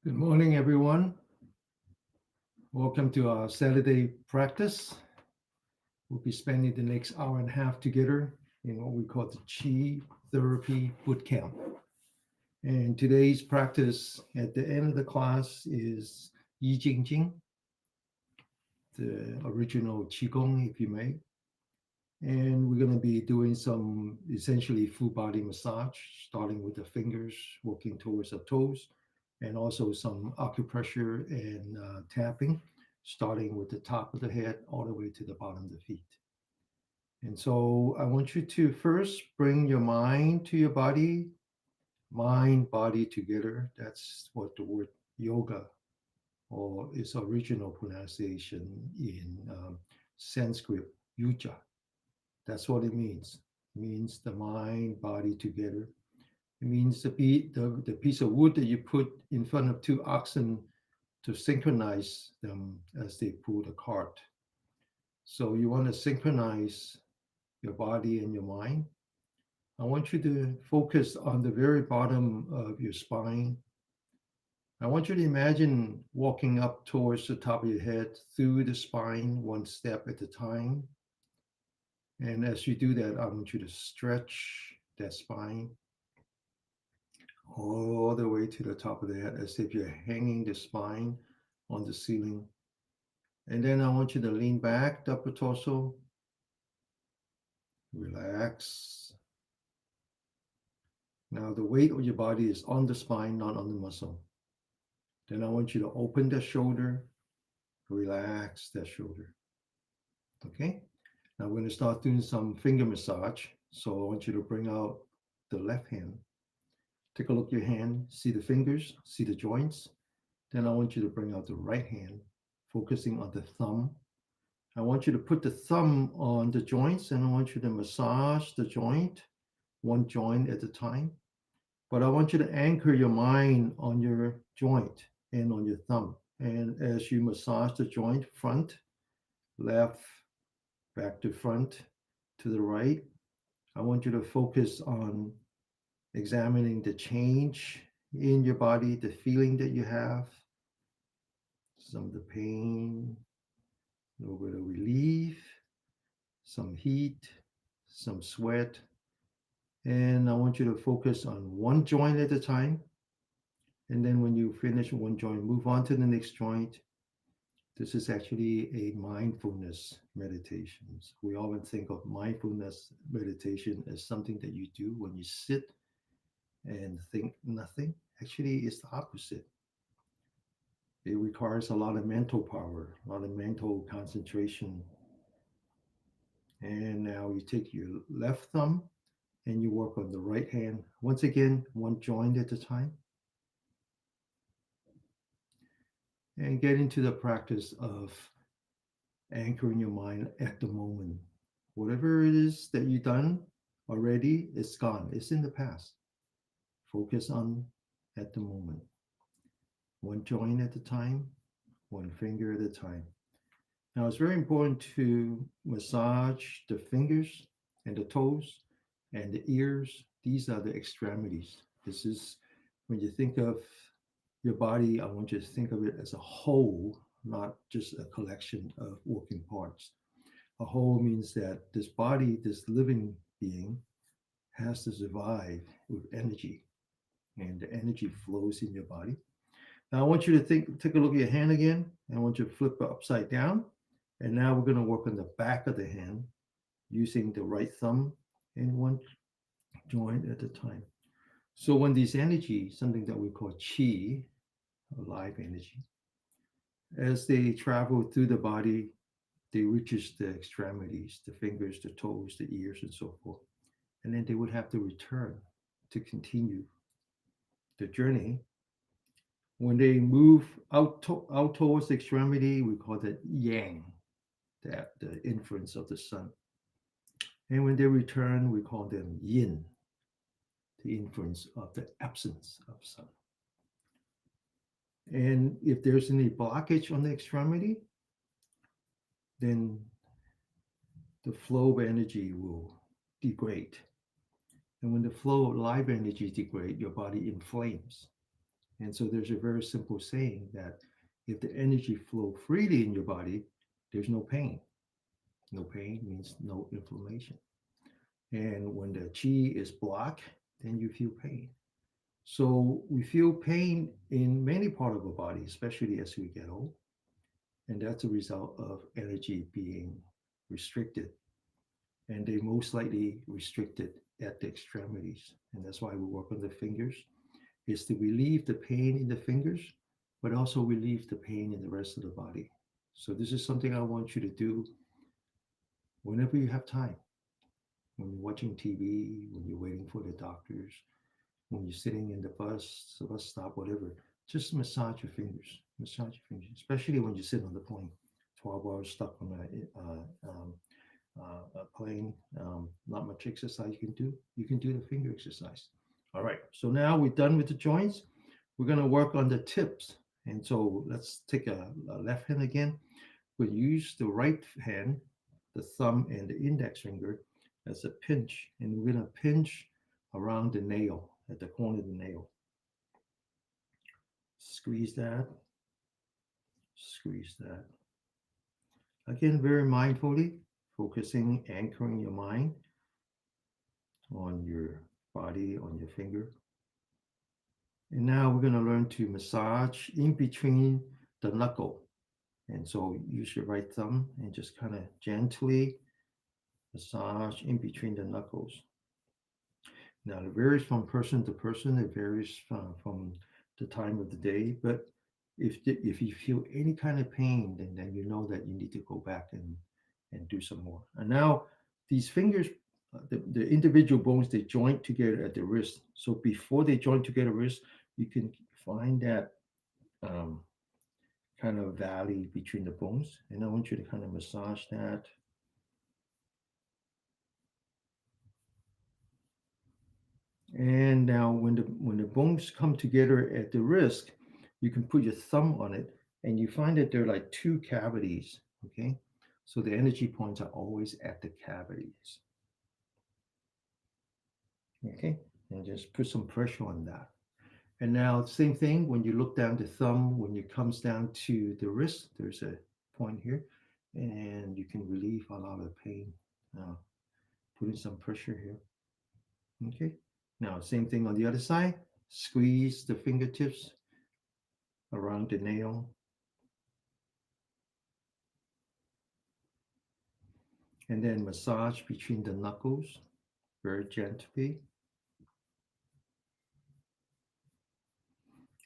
Good morning, everyone. Welcome to our Saturday practice. We'll be spending the next hour and a half together in what we call the Chi Therapy Boot Camp. And today's practice at the end of the class is Jing, the original QiGong, if you may. And we're going to be doing some essentially full body massage, starting with the fingers, working towards the toes, and also some acupressure and tapping, starting with the top of the head all the way to the bottom of the feet. And so I want you to first bring your mind to your body, mind, body together. That's what the word yoga or its original pronunciation in Sanskrit, yuja. That's what it means. It means the mind, body together. It means the piece of wood that you put in front of two oxen to synchronize them as they pull the cart. So you want to synchronize your body and your mind. I want you to focus on the very bottom of your spine. I want you to imagine walking up towards the top of your head through the spine, one step at a time. And as you do that, I want you to stretch that spine all the way to the top of the head as if you're hanging the spine on the ceiling. And then I want you to lean back, the upper torso, relax. Now the weight of your body is on the spine, not on the muscle. Then I want you to open the shoulder, relax that shoulder. Okay? Now we're going to start doing some finger massage. So I want you to bring out the left hand. Take a look at your hand, see the fingers, see the joints. Then I want you to bring out the right hand, focusing on the thumb. I want you to put the thumb on the joints and I want you to massage the joint, one joint at a time. But I want you to anchor your mind on your joint and on your thumb. And as you massage the joint, front, left, back to front, to the right, I want you to focus on examining the change in your body, the feeling that you have, some of the pain, a little bit of relief, some heat, some sweat. And I want you to focus on one joint at a time. And then when you finish one joint, move on to the next joint. This is actually a mindfulness meditation. So we often think of mindfulness meditation as something that you do when you sit and think nothing. Actually, it's the opposite. It requires a lot of mental power, a lot of mental concentration. And now you take your left thumb and you work on the right hand. Once again, one joint at a time. And get into the practice of anchoring your mind at the moment. Whatever it is that you've done already, it's gone. It's in the past. Focus on at the moment. One joint at a time, one finger at a time. Now, it's very important to massage the fingers and the toes and the ears. These are the extremities. This is when you think of your body, I want you to think of it as a whole, not just a collection of working parts. A whole means that this body, this living being, has to survive with energy, and the energy flows in your body. Now, I want you to take a look at your hand again. I want you to flip it upside down. And now we're going to work on the back of the hand using the right thumb and one joint at a time. So when this energy, something that we call qi, life energy, as they travel through the body, they reaches the extremities, the fingers, the toes, the ears, and so forth. And then they would have to return to continue the journey. When they move out towards the extremity, we call that yang, that the influence of the sun. And when they return, we call them yin, the influence of the absence of sun. And if there's any blockage on the extremity, then the flow of energy will degrade. And when the flow of life energy degrades, your body inflames. And so there's a very simple saying that if the energy flow freely in your body, there's no pain. No pain means no inflammation. And when the chi is blocked, then you feel pain. So we feel pain in many parts of our body, especially as we get old. And that's a result of energy being restricted. And they most likely restricted at the extremities. And that's why we work on the fingers, is to relieve the pain in the fingers, but also relieve the pain in the rest of the body. So this is something I want you to do whenever you have time, when you're watching TV, when you're waiting for the doctors, when you're sitting in the bus stop, whatever. Just massage your fingers. Massage your fingers, especially when you sit on the plane, 12 hours stuck on a plane. Not much exercise you can do. You can do the finger exercise. All right. So now we're done with the joints. We're going to work on the tips. And so let's take a left hand again. We'll use the right hand, the thumb and the index finger as a pinch. And we're going to pinch around the nail, at the corner of the nail. Squeeze that, squeeze that. Again, very mindfully, focusing, anchoring your mind on your body, on your finger. And now we're going to learn to massage in between the knuckle. And so use your right thumb and just kind of gently massage in between the knuckles. Now, it varies from person to person. It varies from the time of the day. But if you feel any kind of pain, then you know that you need to go back and do some more. And now these fingers, the individual bones, they joint together at the wrist. So before they join together wrist, you can find that um, kind of valley between the bones. And I want you to kind of massage that. And now when the bones come together at the wrist, you can put your thumb on it and you find that there are like two cavities. Okay. So the energy points are always at the cavities. Okay. And just put some pressure on that. And now same thing when you look down the thumb, when it comes down to the wrist, there's a point here. And you can relieve a lot of pain. Now putting some pressure here. Okay. Now same thing on the other side. Squeeze the fingertips around the nail. And then massage between the knuckles very gently.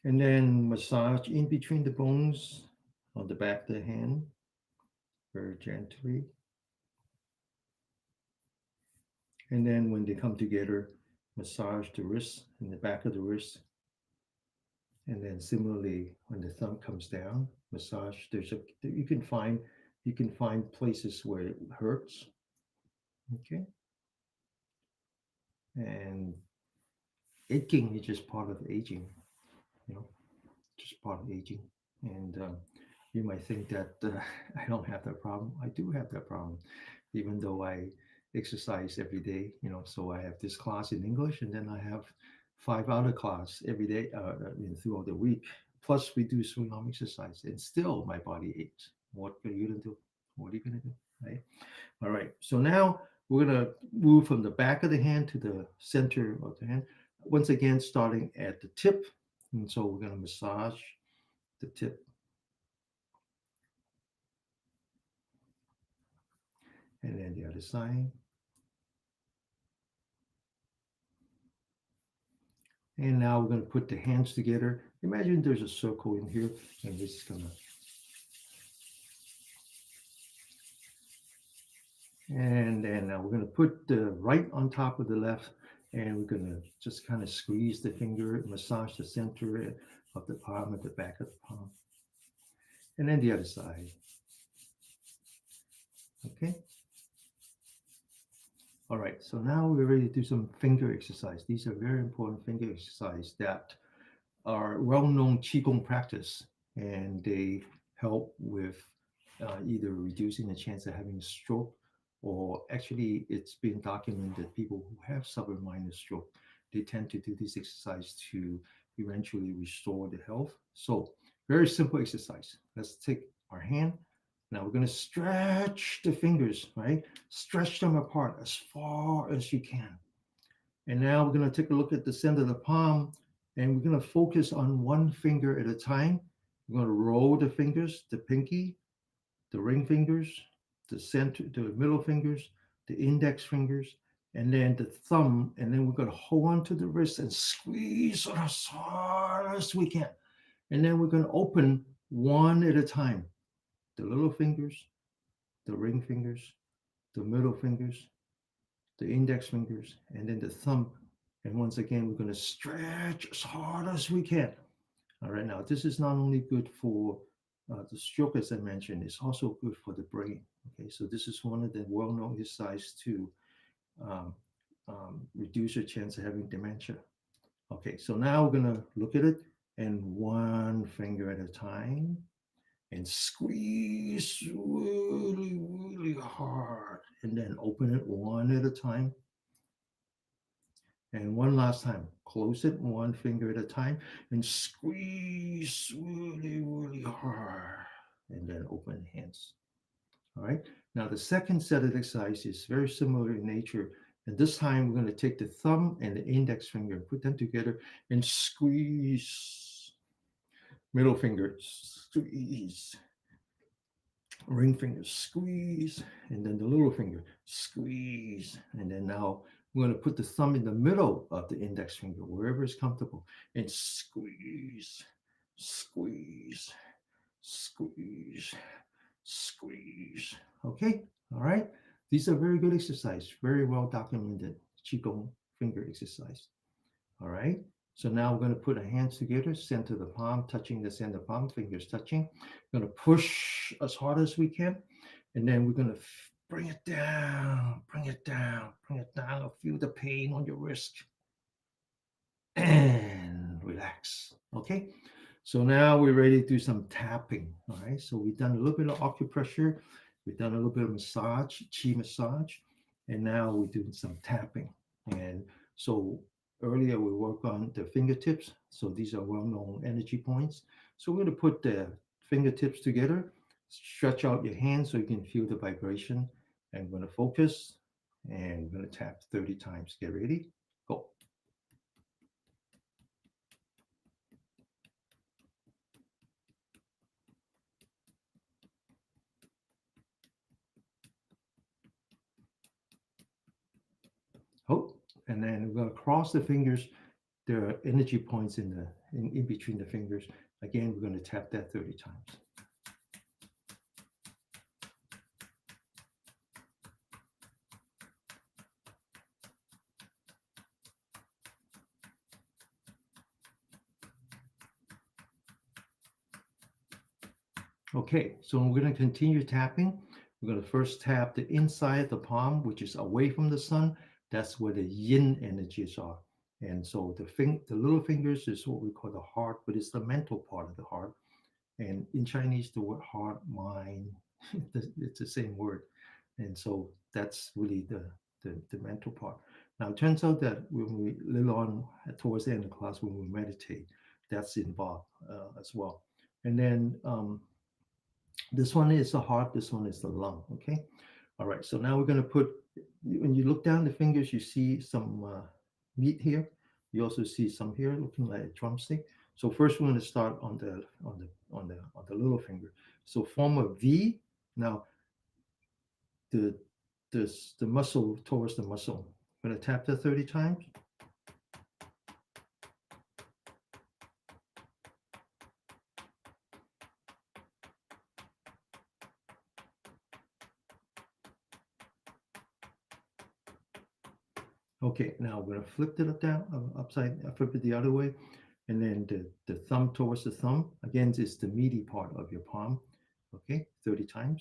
And then massage in between the bones on the back of the hand very gently. And then when they come together, massage the wrist and the back of the wrist. And then similarly, when the thumb comes down, massage. You can find places where it hurts. Okay. And aching is just part of aging, you know, just part of aging. And you might think that I don't have that problem. I do have that problem, even though I exercise every day. So I have this class in English, and then I have 5 other class every day throughout the week. Plus, we do swing arm exercise, and still my body aches. What are you gonna do? What are you gonna do? Right? All right. So now we're gonna move from the back of the hand to the center of the hand. Once again, starting at the tip, and so we're gonna massage the tip. And then the other side. And now we're going to put the hands together. Imagine there's a circle in here, and this is going to. And then we're going to put the right on top of the left, and we're going to just kind of squeeze the finger, massage the center of the palm at the back of the palm. And then the other side. Okay. All right. So now we're ready to do some finger exercise. These are very important finger exercise that are well-known qigong practice, and they help with either reducing the chance of having a stroke, or actually it's been documented that people who have suffered minor stroke, they tend to do this exercise to eventually restore the health. So very simple exercise. Let's take our hand. Now we're going to stretch the fingers, right? Stretch them apart as far as you can. And now we're going to take a look at the center of the palm, and we're going to focus on one finger at a time. We're going to roll the fingers, the pinky, the ring fingers, the center, the middle fingers, the index fingers, and then the thumb. And then we're going to hold on to the wrist and squeeze as hard as we can. And then we're going to open one at a time. The little fingers, the ring fingers, the middle fingers, the index fingers, and then the thumb. And once again, we're going to stretch as hard as we can. All right, now this is not only good for the stroke, as I mentioned, it's also good for the brain. Okay, so this is one of the well-known exercises to um, reduce your chance of having dementia. Okay, so now we're going to look at it, and one finger at a time, and squeeze really, really hard, and then open it one at a time. And one last time, close it one finger at a time and squeeze really, really hard. And then open the hands. All right. Now, the second set of exercises is very similar in nature. And this time, we're going to take the thumb and the index finger, put them together, and squeeze. Middle finger, squeeze. Ring finger, squeeze, and then the little finger, squeeze. And then now we're going to put the thumb in the middle of the index finger, wherever is comfortable, and squeeze, squeeze, squeeze, squeeze. Okay, all right. These are very good exercise, very well documented QiGong finger exercise. All right. So now we're going to put our hands together, center the palm, touching the center palm, fingers touching. We're going to push as hard as we can. And then we're going to bring it down, bring it down, bring it down. Feel the pain on your wrist. And relax. Okay. So now we're ready to do some tapping. All right. So we've done a little bit of acupressure. We've done a little bit of massage, chi massage. And now we're doing some tapping. And so earlier we worked on the fingertips. So these are well-known energy points. So we're going to put the fingertips together, stretch out your hands so you can feel the vibration. And we're going to focus and we're going to tap 30 times. Get ready. Go. Oh, and then we're going to cross the fingers. There are energy points in between the fingers. Again, we're going to tap that 30 times. Okay, so we're going to continue tapping. We're going to first tap the inside of the palm, which is away from the sun. That's where the yin energies are. And so the little fingers is what we call the heart, but it's the mental part of the heart. And in Chinese, the word heart, mind, it's the same word. And so that's really the mental part. Now, it turns out that when we later on towards the end of the class, when we meditate, that's involved as well. And then this one is the heart, this one is the lung, okay? All right, so now we're going to put, when you look down the fingers, you see some meat here. You also see some here looking like a drumstick. So first we're going to start on the little finger. So form a V. Now the the muscle towards the muscle. I'm going to tap that 30 times. Okay, now we're going to flip it down, flip it the other way, and then the thumb towards the thumb. Again, it's the meaty part of your palm. Okay, 30 times.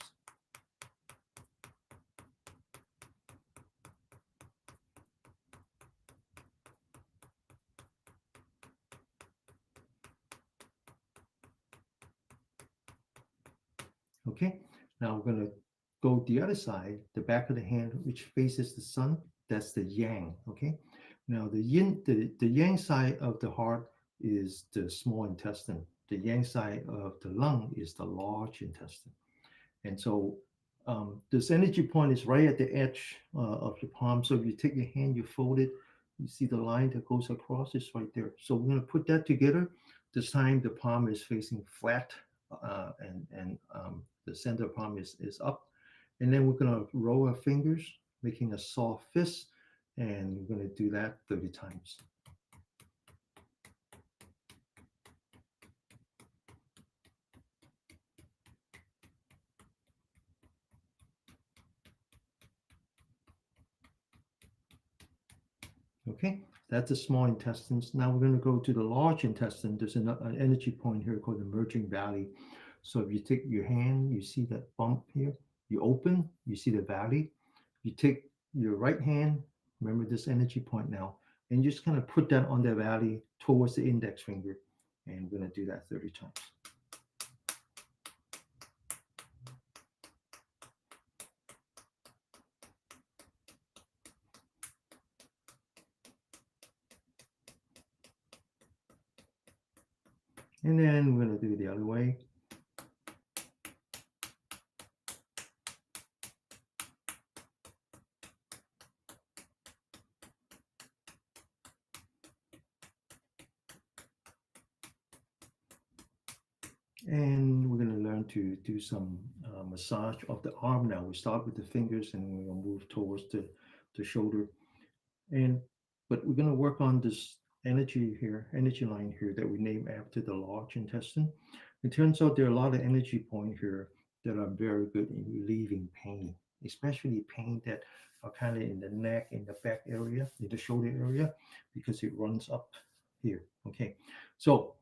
Okay, now we're going to go the other side, the back of the hand, which faces the sun. That's the yang. Okay, now the yang side of the heart is the small intestine. The yang side of the lung is the large intestine. And so this energy point is right at the edge of your palm. So if you take your hand, you fold it, you see the line that goes across, it's right there. So we're going to put that together. This time the palm is facing flat and the center palm is up. And then we're going to roll our fingers, making a soft fist. And we're going to do that 30 times. Okay, that's the small intestines. Now we're going to go to the large intestine. There's an energy point here called the merging valley. So if you take your hand, you see that bump here. You open, you see the valley. You take your right hand, remember this energy point now, and you just kind of put that on the valley towards the index finger. And we're going to do that 30 times. And then we're going to do it the other way. And we're going to learn to do some massage of the arm now. We start with the fingers and we're going to move towards the shoulder. And but we're going to work on this energy here, energy line here that we name after the large intestine. It turns out there are a lot of energy points here that are very good in relieving pain, especially pain that are kind of in the neck, in the back area, in the shoulder area, because it runs up here. Okay, so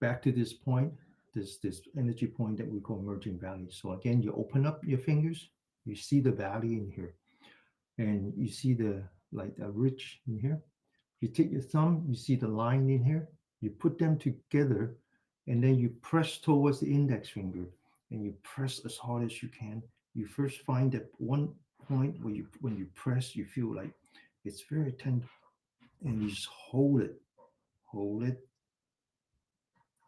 back to this point, this energy point that we call merging valley. So again, you open up your fingers, you see the valley in here, and you see the like a ridge in here. You take your thumb, you see the line in here. You put them together, and then you press towards the index finger, and you press as hard as you can. You first find that one point where you when you press, you feel like it's very tender, and you just hold it,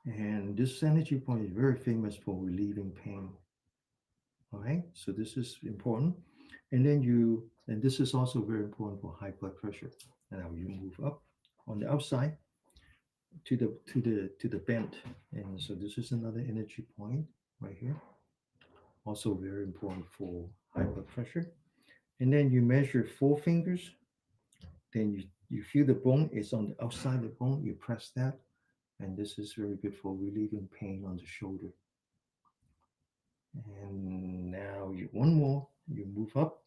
and this energy point is very famous for relieving pain. All right, so this is important. And this is also very important for high blood pressure. And now you move up on the outside to the bend. And so this is another energy point right here. Also very important for high blood pressure. And then you measure 4 fingers. Then you feel the bone is on the outside of the bone. You press that. And this is very good for relieving pain on the shoulder. And now one more. You move up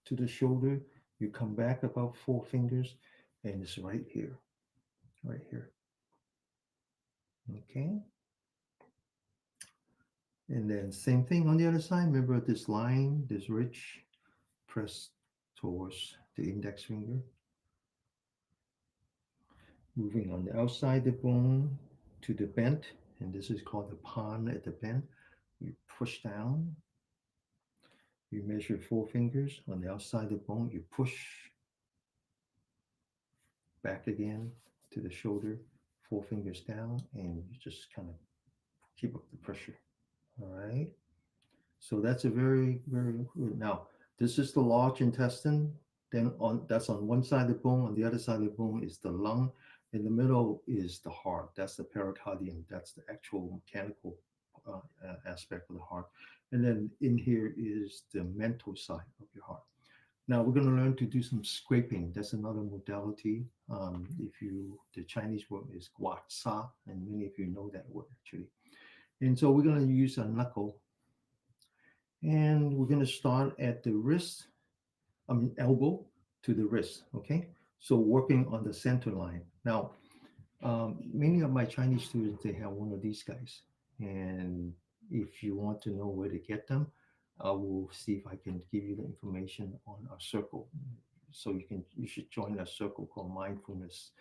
to the shoulder. You come back about 4 fingers, and it's right here, right here. Okay. And then same thing on the other side. Remember this line, this ridge, press towards the index finger. Moving on the outside the bone to the bend, and this is called the palm at the bend. You push down. You measure 4 fingers on the outside the bone. You push back again to the shoulder, 4 fingers down, and you just kind of keep up the pressure. All right. So that's a very, very good. Now, this is the large intestine. Then that's on one side of the bone. On the other side of the bone is the lung. In the middle is the heart. That's the pericardium. That's the actual mechanical aspect of the heart. And then in here is the mental side of your heart. Now we're going to learn to do some scraping. That's another modality. The Chinese word is guatsa, and many of you know that word actually. And so we're going to use a knuckle, and we're going to start at the wrist, elbow to the wrist. Okay, so working on the center line. Now, many of my Chinese students, they have one of these guys, and if you want to know where to get them, I will see if I can give you the information on our circle. So you should join a circle called Mindfulness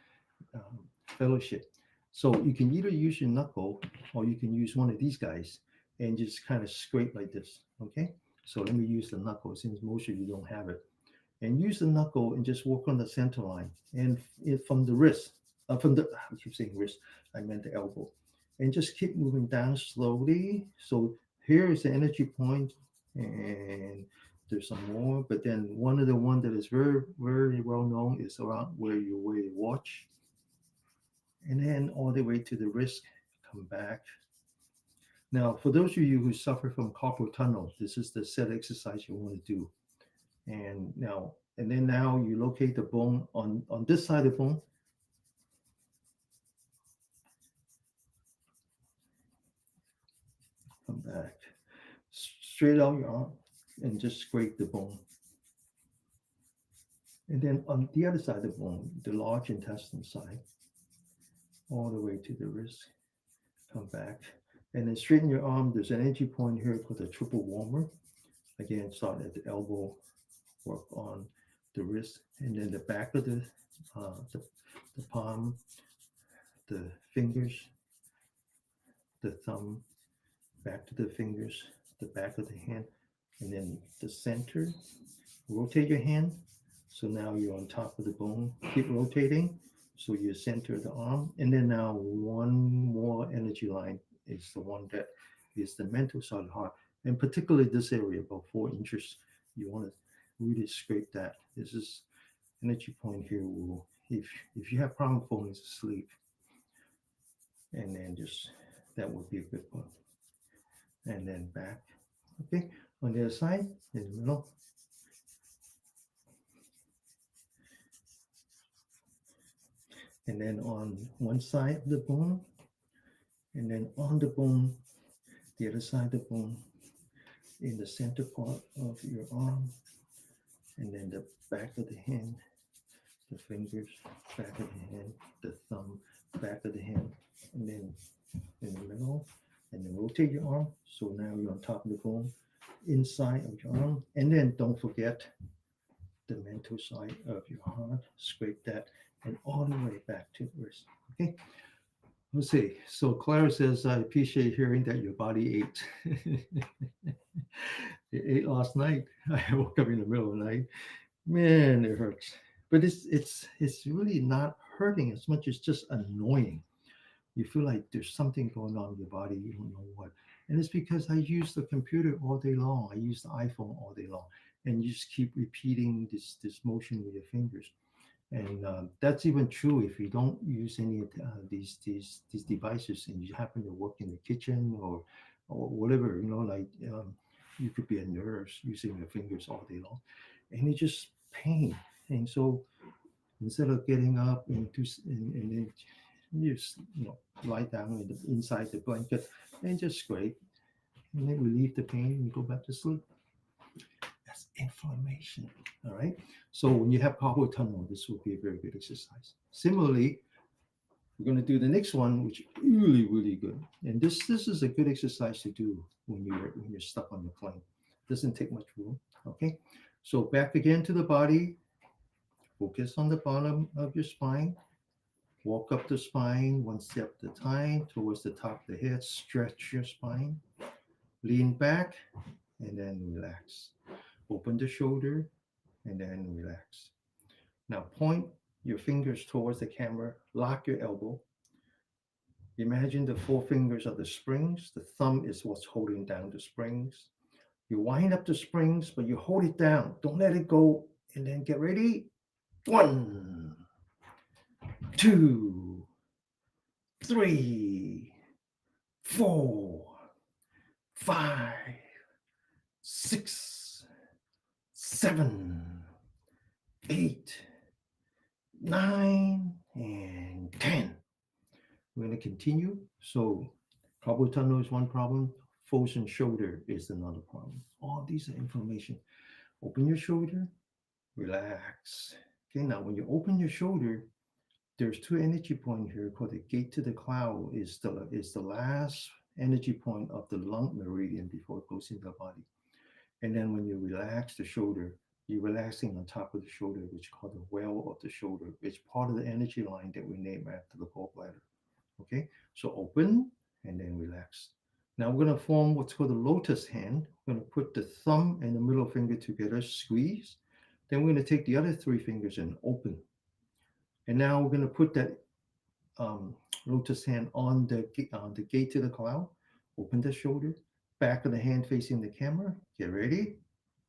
Fellowship. So you can either use your knuckle or you can use one of these guys and just kind of scrape like this. Okay. So let me use the knuckle since most of you don't have it. And use the knuckle and just work on the center line and from the wrist. from the, I keep saying wrist, I meant the elbow. And just keep moving down slowly. So here is the energy point, and there's some more. But then one of the one that is very, very well known is around where you wear your watch. And then all the way to the wrist, come back. Now, for those of you who suffer from carpal tunnel, this is the set exercise you want to do. And then now you locate the bone on this side of the bone, come back, straight out your arm, and just scrape the bone. And then on the other side of the bone, the large intestine side, all the way to the wrist, come back. And then straighten your arm. There's an energy point here called the triple warmer. Again, start at the elbow, work on the wrist, and then the back of uh, the, the palm, the fingers, the thumb, back to the fingers, the back of the hand, and then the center. Rotate your hand. So now you're on top of the bone. Keep rotating. So you center the arm. And then now one more energy line is the one that is the mental side of the heart. And particularly this area, about 4 inches, you want to really scrape that. This is energy point here. Will, if you have problem falling asleep, and then just that would be a good one. And then back. Okay. On the other side, in the middle, and then on one side of the bone, and then on the bone, the other side of the bone, in the center part of your arm, and then the back of the hand, the fingers, back of the hand, the thumb, back of the hand, and then in the middle, and then rotate your arm. So now you're on top of the bone, inside of your arm, and then don't forget the mental side of your heart. Scrape that, and all the way back to the wrist. Okay. Let's see. So Clara says, I appreciate hearing that your body ate. It ate last night. I woke up in the middle of the night. Man, it hurts. But it's really not hurting as much as just annoying. You feel like there's something going on in your body, you don't know what. And it's because I use the computer all day long. I use the iPhone all day long. And you just keep repeating this motion with your fingers. And that's even true if you don't use any of these devices and you happen to work in the kitchen or whatever, like you could be a nurse using your fingers all day long, and it's just pain. And so instead of getting up and then you just lie down inside the blanket and just scrape and then relieve the pain and go back to sleep. That's inflammation. All right. So when you have carpal tunnel, this will be a very good exercise. Similarly, we're going to do the next one, which is really, really good. And this is a good exercise to do when you're stuck on the plane. Doesn't take much room. Okay. So back again to the body. Focus on the bottom of your spine. Walk up the spine one step at a time towards the top of the head. Stretch your spine. Lean back and then relax. Open the shoulder and then relax. Now point your fingers towards the camera, lock your elbow. Imagine the four fingers are the springs. The thumb is what's holding down the springs. You wind up the springs, but you hold it down. Don't let it go. And then get ready. 1, 2, 3, 4, 5, 6, 7, 8, 9, and 10. We're going to continue. So carpal tunnel is one problem. Frozen shoulder is another problem. All these are inflammation. Open your shoulder, relax. Okay, now when you open your shoulder, there's two energy points here called the gate to the cloud is the last energy point of the lung meridian before it goes into the body. And then when you relax the shoulder, you're relaxing on top of the shoulder, which is called the well of the shoulder. It's part of the energy line that we name after the gallbladder. Okay, so open and then relax. Now we're going to form what's called a lotus hand. We're going to put the thumb and the middle finger together, squeeze. Then we're going to take the other three fingers and open. And now we're going to put that um, lotus hand on the gate to the cloud. Open the shoulder, back of the hand facing the camera. Get ready.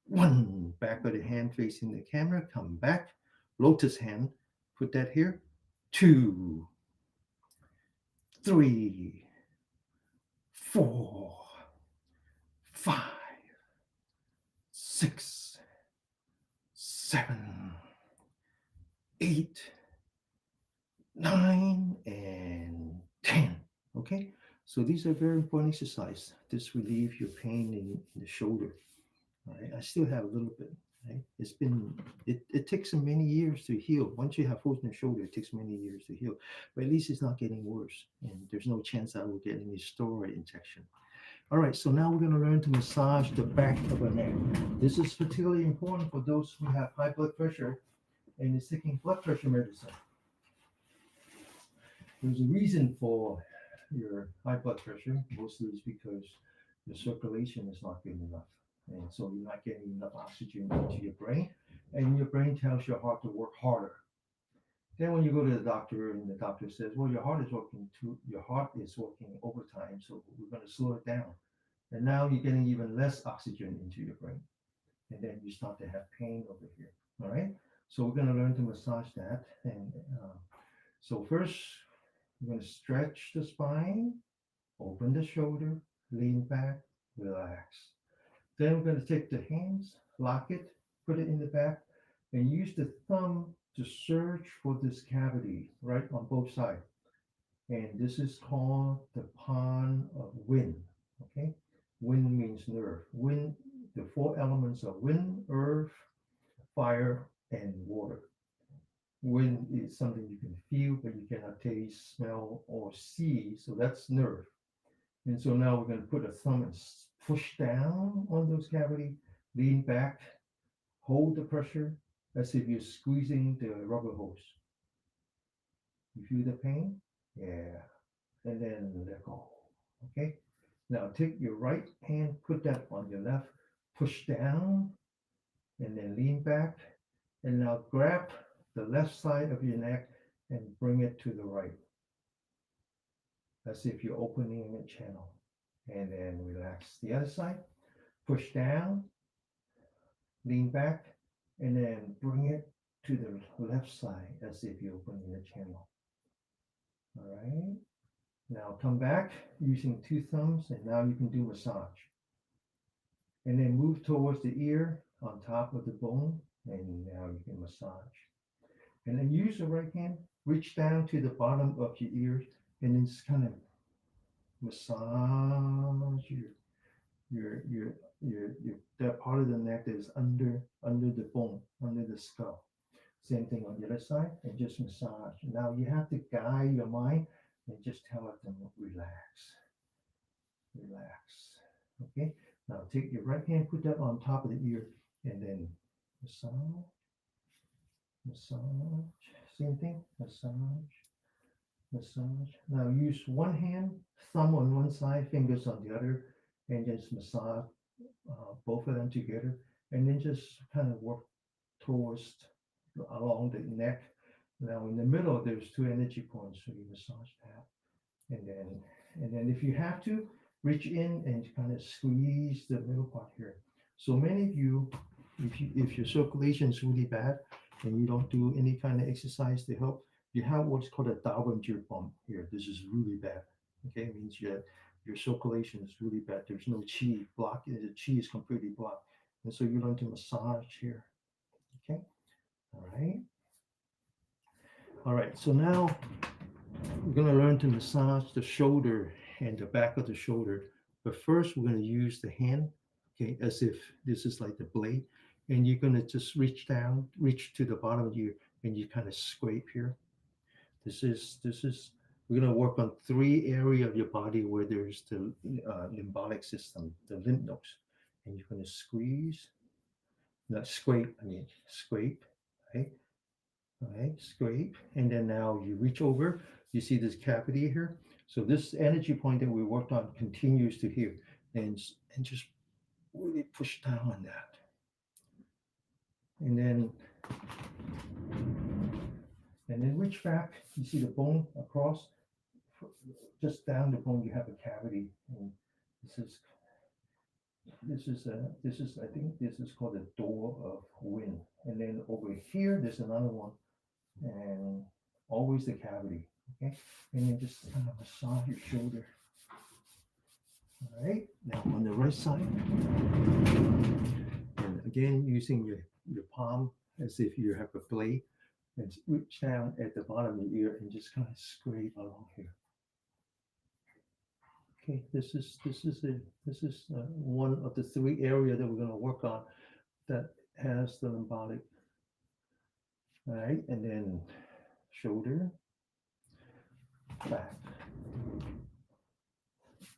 One, back of the hand facing the camera. Come back. Lotus hand. Put that here. Two, three, four, five, six, seven, eight, nine, and 10. Okay, so these are very important exercise. This relieves your pain in the shoulder. All right, I still have a little bit. Right? It takes many years to heal. Once you have holes in the shoulder, it takes many years to heal. But at least it's not getting worse, and there's no chance I will get any steroid injection. All right, so now we're going to learn to massage the back of the neck. This is particularly important for those who have high blood pressure and is taking blood pressure medicine. There's a reason for your high blood pressure. Mostly it's because your circulation is not good enough. And so you're not getting enough oxygen into your brain. And your brain tells your heart to work harder. Then when you go to the doctor and the doctor says, well, your heart is working overtime, so we're going to slow it down. And now you're getting even less oxygen into your brain. And then you start to have pain over here. All right. So we're going to learn to massage that. And so first, we're going to stretch the spine, open the shoulder, lean back, relax. Then we're going to take the hands, lock it, put it in the back, and use the thumb to search for this cavity right on both sides. And this is called the pond of wind. Okay? Wind means nerve. Wind, the four elements are wind, earth, fire, and water. Wind is something you can feel, but you cannot taste, smell, or see. So that's nerve. And so now we're going to put a thumb and push down on those cavity, lean back, hold the pressure as if you're squeezing the rubber hose. You feel the pain? Yeah. And then let go. Okay? Now take your right hand, put that on your left, push down, and then lean back. And now grab the left side of your neck and bring it to the right, as if you're opening a channel. And then relax the other side, push down, lean back, and then bring it to the left side as if you're opening a channel. All right. Now come back using two thumbs, and now you can do massage. And then move towards the ear on top of the bone, and now you can massage. And then use the right hand, reach down to the bottom of your ears, and then just kind of massage your that part of the neck that is under the bone, under the skull. Same thing on the other side, and just massage. Now you have to guide your mind and just tell it to relax, relax. Okay. Now take your right hand, put that on top of the ear, and then massage, massage. Same thing, massage, massage. Now use one hand, thumb on one side, fingers on the other, and just massage both of them together, and then just kind of work towards along the neck. Now in the middle, there's two energy points, so you massage that, and then if you have to, reach in and kind of squeeze the middle part here. So many of you, if your circulation is really bad and you don't do any kind of exercise to help, you have what's called a Dowager bump here. This is really bad. Okay, it means your circulation is really bad. There's no chi block. The chi is completely blocked, and so you learn to massage here. Okay, all right. All right, so now we're going to learn to massage the shoulder and the back of the shoulder. But first, we're going to use the hand, okay, as if this is like the blade. And you're going to just reach down, reach to the bottom of you, and you kind of scrape here. We're going to work on three areas of your body where there's the limbic system, the lymph nodes. And you're going to squeeze, not scrape, scrape, right? All right, scrape, and then now you reach over. You see this cavity here. So this energy point that we worked on continues to here, and just really push down on that. And then And then reach back. You see the bone across, just down the bone. You have a cavity, and this is this is I think this is called the door of wind. And then over here, there's another one, and always the cavity. Okay, and then just kind of massage your shoulder. All right. Now on the right side, and again using your palm as if you have a blade, and reach down at the bottom of your ear and just kind of scrape along here. Okay, this is one of the three areas that we're going to work on that has the lymphatic. All right, and then shoulder, back,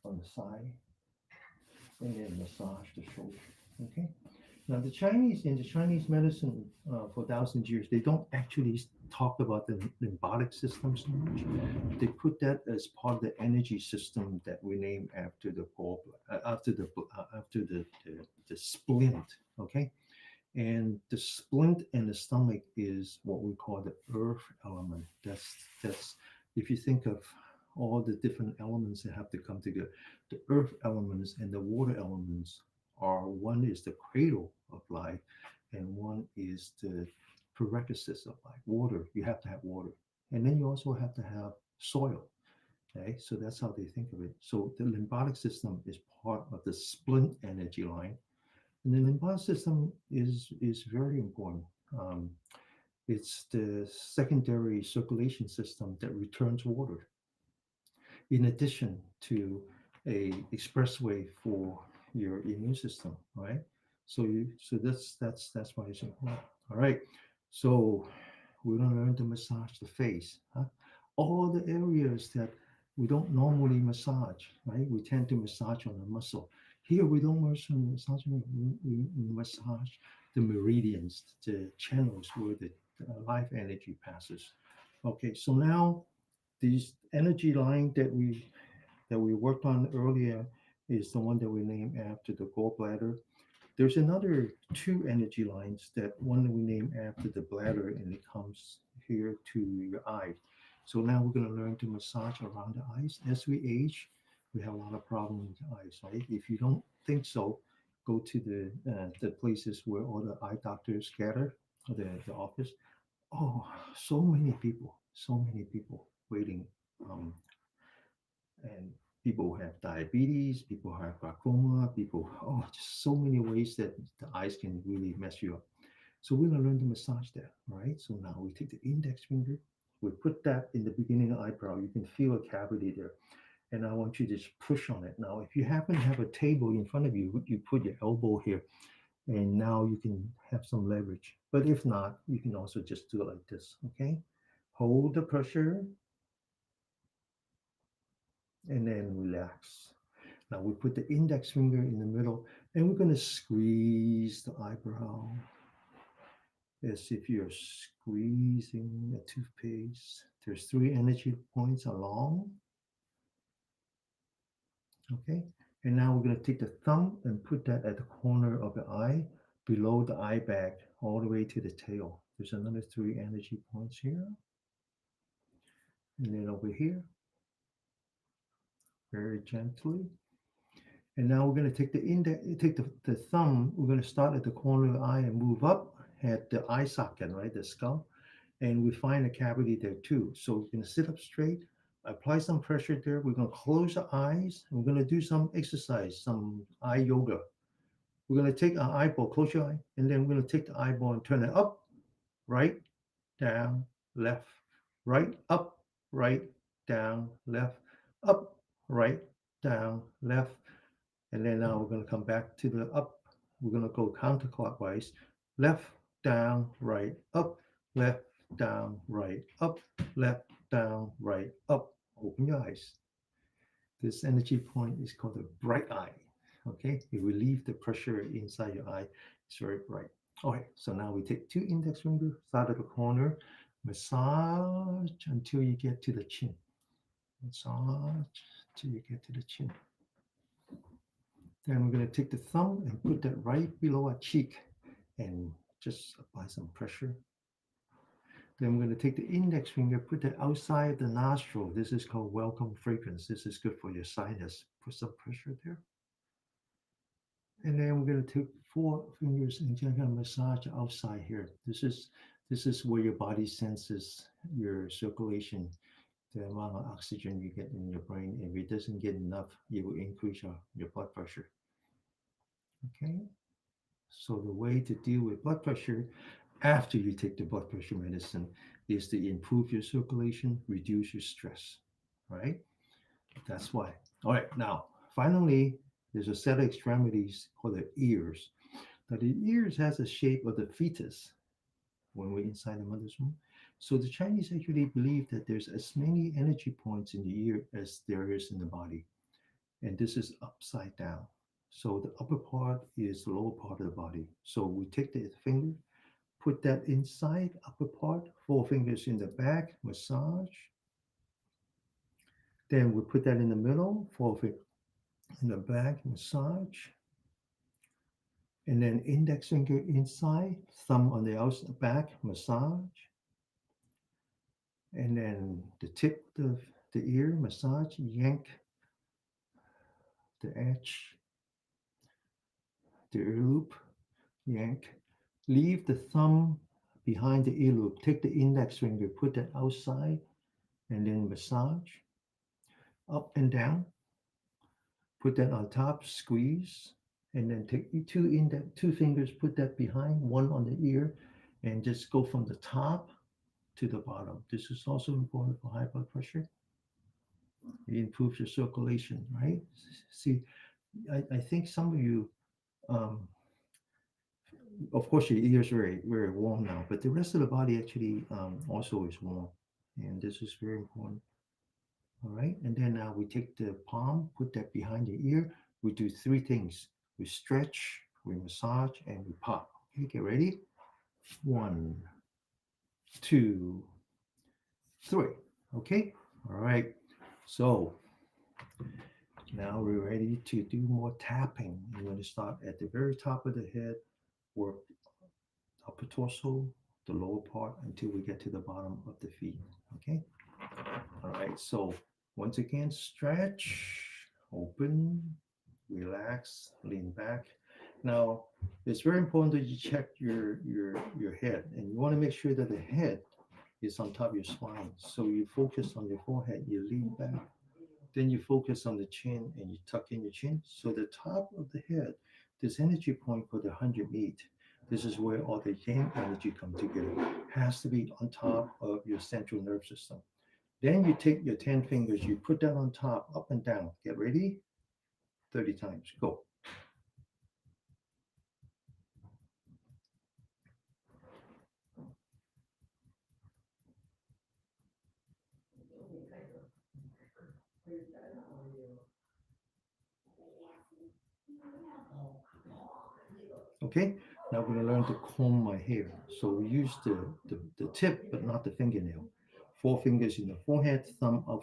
on the side, and then massage the shoulder. Okay. Now the Chinese in the Chinese medicine for thousands of years, they don't actually talk about the lymphatic system so much. They put that as part of the energy system that we name after the gallbladder, after the splint. Okay. And the splint and the stomach is what we call the earth element. That's if you think of all the different elements that have to come together, the earth elements and the water elements are one is the cradle of life, and one is the prerequisites of life. Water, you have to have water, and then you also have to have soil. Okay, so that's how they think of it. So the lymphatic system is part of the splint energy line, and the lymphatic system is very important. Um, it's the secondary circulation system that returns water, in addition to a expressway for your immune system, right? So that's why it's important. All right. So we're gonna learn to massage the face. Huh? All the areas that we don't normally massage, right? We tend to massage on the muscle. Here we don't massage, we massage the meridians, the channels where the life energy passes. Okay, so now these energy line that we worked on earlier is the one that we named after the gallbladder. There's another two energy lines that one we name after the bladder, and it comes here to your eye. So now we're going to learn to massage around the eyes. As we age, we have a lot of problems with the eyes, right? If you don't think so, go to the places where all the eye doctors gather, the office. Oh, so many people waiting. Um, and people who have diabetes, people who have glaucoma, people, oh, just so many ways that the eyes can really mess you up. So we're gonna learn to massage that, all right? So now we take the index finger, we put that in the beginning of the eyebrow. You can feel a cavity there. And I want you to just push on it. Now, if you happen to have a table in front of you, you put your elbow here, and now you can have some leverage. But if not, you can also just do it like this, okay? Hold the pressure and then relax. Now we put the index finger in the middle, and we're going to squeeze the eyebrow as if you're squeezing a toothpaste. There's three energy points along. Okay. And now we're going to take the thumb and put that at the corner of the eye, below the eye bag, all the way to the tail. There's another three energy points here. And then over here, very gently. And now we're going to take the thumb, we're going to start at the corner of the eye and move up at the eye socket, right, the skull. And we find a cavity there too. So we're going to sit up straight, apply some pressure there. We're going to close the eyes. And we're going to do some exercise, some eye yoga. We're going to take our eyeball, close your eye, and then we're going to take the eyeball and turn it up, right, down, left, right, up, right, down, left, up, right, down, left, and then now we're going to come back to the up. We're going to go counterclockwise. Left, down, right, up, left, down, right, up, left, down, right, up. Open your eyes. This energy point is called the bright eye. Okay, it relieves the pressure inside your eye. It's very bright. Okay, so now we take two index fingers, start at the corner, massage until you get to the chin. Massage until you get to the chin. Then we're going to take the thumb and put that right below our cheek and just apply some pressure. Then I'm going to take the index finger, put that outside the nostril. This is called welcome fragrance. This is good for your sinus. Put some pressure there. And then I'm going to take four fingers and just kind of massage outside here. This is where your body senses your circulation, the amount of oxygen you get in your brain. If it doesn't get enough, it will increase your blood pressure. Okay. So the way to deal with blood pressure after you take the blood pressure medicine is to improve your circulation, reduce your stress. Right? That's why. All right. Now, finally, there's a set of extremities called the ears. Now, the ears has a shape of the fetus when we're inside the mother's womb. So the Chinese actually believe that there's as many energy points in the ear as there is in the body. And this is upside down. So the upper part is the lower part of the body. So we take the finger, put that inside upper part, four fingers in the back, massage. Then we put that in the middle, four fingers in the back, massage. And then index finger inside, thumb on the outside back, massage. And then the tip of the ear, massage, yank the edge, the ear loop, yank. Leave the thumb behind the ear loop. Take the index finger, put that outside, and then massage up and down. Put that on top, squeeze, and then take two fingers, put that behind, one on the ear, and just go from the top to the bottom. This is also important for high blood pressure. It improves your circulation, right? See, I think some of you, um, of course, your ears are very, very warm now, but the rest of the body actually also is warm. And this is very important. All right. And then now we take the palm, put that behind the ear. We do three things. We stretch, we massage, and we pop. Okay, get ready. One, two, three. Okay. All right. So now we're ready to do more tapping. I'm going to start at the very top of the head, work upper torso, the lower part until we get to the bottom of the feet. Okay. All right. So once again, stretch, open, relax, lean back. Now, it's very important that you check your head, and you want to make sure that the head is on top of your spine. So you focus on your forehead, you lean back, then you focus on the chin, and you tuck in your chin. So the top of the head, this energy point called the 100 meat. This is where all the yang energy come together. Has to be on top of your central nerve system. Then you take your 10 fingers, you put that on top, up and down. Get ready? 30 times. Go. Okay, now we're going to learn to comb my hair. So we use the tip, but not the fingernail. Four fingers in the forehead, thumb up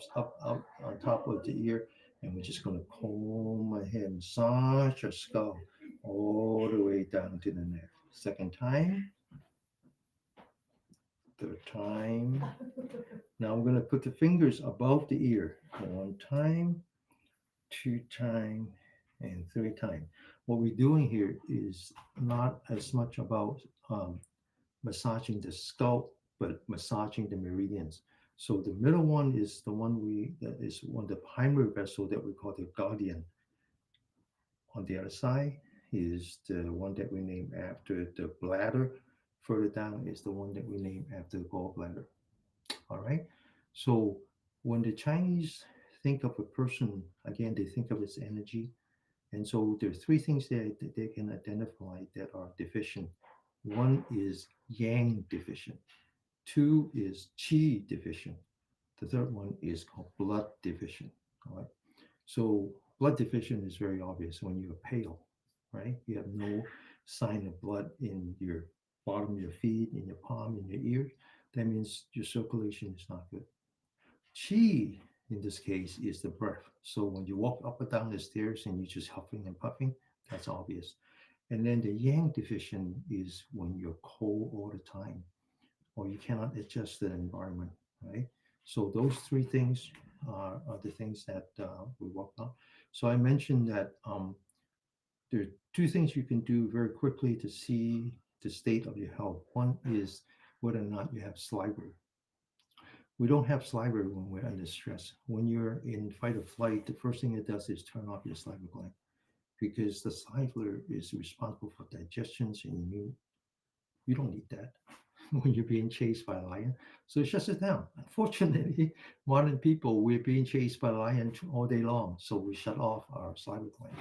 on top of the ear, and we're just going to comb my hair, massage your skull all the way down to the neck. Second time, third time. Now I'm going to put the fingers above the ear. One time, two time, and three time. What we're doing here is not as much about massaging the scalp, but massaging the meridians. So the middle one is the one that is one the primary vessel that we call the guardian. On the other side is the one that we name after the bladder. Further down is the one that we name after the gallbladder. All right. So when the Chinese think of a person, again, they think of its energy. And so there are three things that they can identify that are deficient. One is yang deficient. Two is qi deficient. The third one is called blood deficient. All right. So blood deficient is very obvious when you're pale, right? You have no sign of blood in your bottom of your feet, in your palm, in your ears. That means your circulation is not good. Qi, in this case, is the breath. So when you walk up or down the stairs and you're just huffing and puffing, that's obvious. And then the yang deficient is when you're cold all the time. or you cannot adjust the environment, right? So those three things are the things that we work on. So I mentioned that there are two things you can do very quickly to see the state of your health. One is whether or not you have saliva. We don't have saliva when we're under stress. When you're in fight or flight, the first thing it does is turn off your saliva gland because the saliva is responsible for digestions and you don't need that when you're being chased by a lion. So it shuts it down. Unfortunately, modern people, we're being chased by a lion all day long. So we shut off our saliva gland.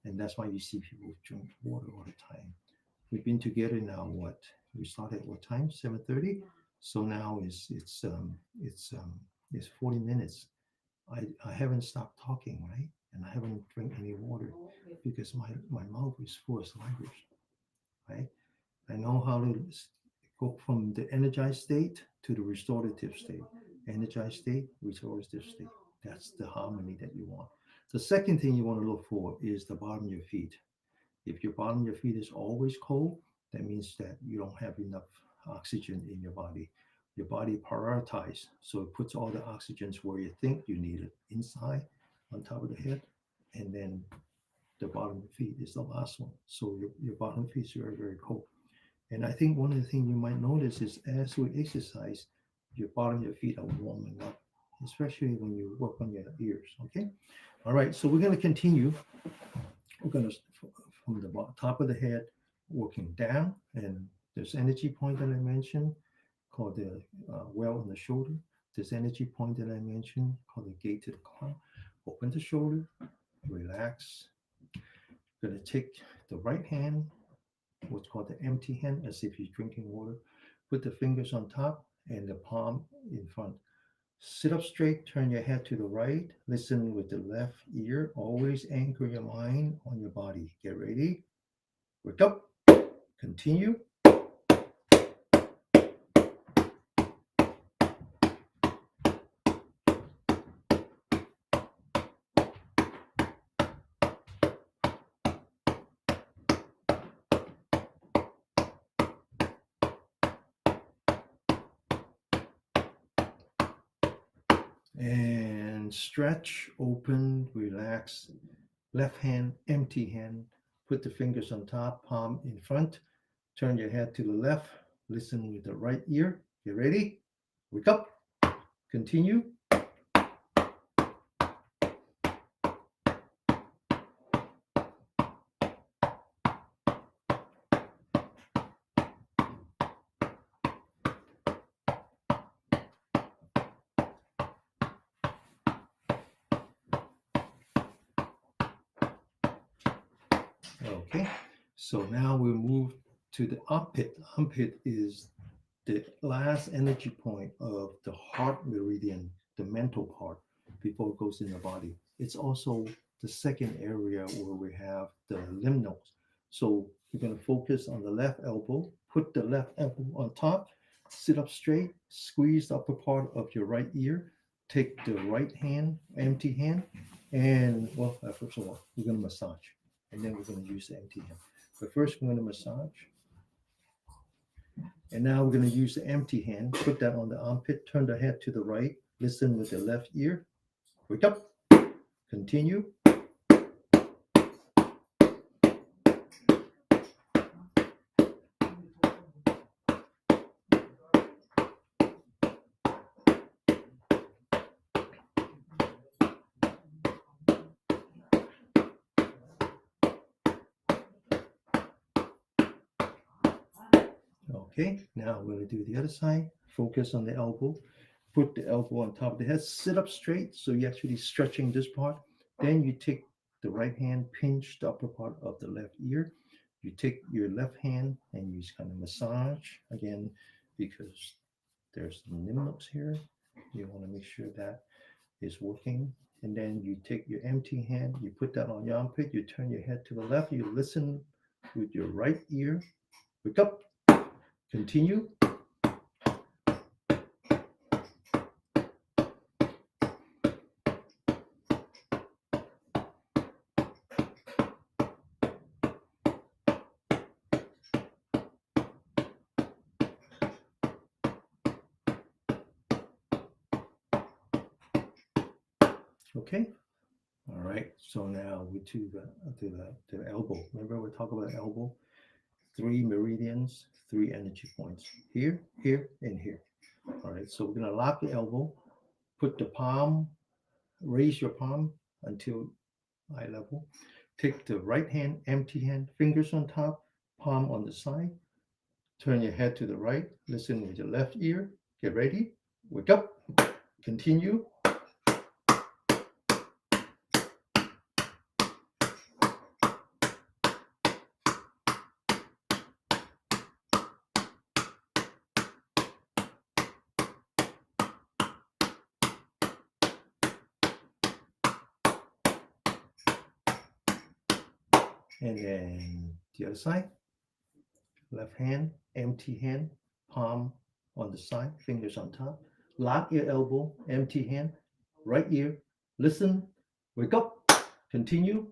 And that's why you see people drink water all the time. We've been together now, what? We started at what time? 7:30. So now it's 40 minutes. I haven't stopped talking, right? And I haven't drank any water because my mouth is full of saliva, right? I know how to go from the energized state to the restorative state. Energized state, restorative state. That's the harmony that you want. The second thing you want to look for is the bottom of your feet. If your bottom of your feet is always cold, that means that you don't have enough oxygen in your body. Your body prioritizes, so it puts all the oxygens where you think you need it, inside, on top of the head, and then the bottom of the feet is the last one. So your bottom feet is very, very cold. And I think one of the things you might notice is as we exercise, your bottom of your feet are warming up, especially when you work on your ears. Okay. All right. So we're going to continue. We're going to from the top of the head, working down, and there's energy point that I mentioned called the well in the shoulder. This energy point that I mentioned called the gate to the crown. Open the shoulder, relax. You're going to take the right hand, what's called the empty hand, as if you're drinking water. Put the fingers on top and the palm in front. Sit up straight, turn your head to the right, listen with the left ear. Always anchor your mind on your body. Get ready. Wake up. Continue. And stretch, open, relax. Left hand, empty hand. Put the fingers on top, palm in front. Turn your head to the left. Listen with the right ear. Get ready. Wake up. Continue. Okay, so now we move to the armpit. Armpit is the last energy point of the heart meridian, the mental part, before it goes in the body. It's also the second area where we have the lymph nodes. So you're going to focus on the left elbow, put the left elbow on top, sit up straight, squeeze the upper part of your right ear, take the right hand, empty hand, and well, first of all, we're going to massage, and then we're going to use the empty hand. But first, we're going to massage. And now we're going to use the empty hand, put that on the armpit, turn the head to the right, listen with the left ear. Wake up, continue. Okay, now we're going to do the other side. Focus on the elbow. Put the elbow on top of the head. Sit up straight, so you're actually stretching this part. Then you take the right hand, pinch the upper part of the left ear. You take your left hand and you just kind of massage again because there's some lymph nodes here. You want to make sure that is working. And then you take your empty hand, you put that on your armpit, you turn your head to the left, you listen with your right ear. Wake up, continue. Okay. All right. So now we to the elbow. Remember we talked about elbow. Three meridians, three energy points. Here, here, and here. All right. So we're gonna lock the elbow. Put the palm. Raise your palm until eye level. Take the right hand, empty hand, fingers on top, palm on the side. Turn your head to the right. Listen with your left ear. Get ready. Wake up. Continue. And then the other side. Left hand, empty hand, palm on the side, fingers on top. Lock your elbow, empty hand, right ear. Listen. Wake up. Continue.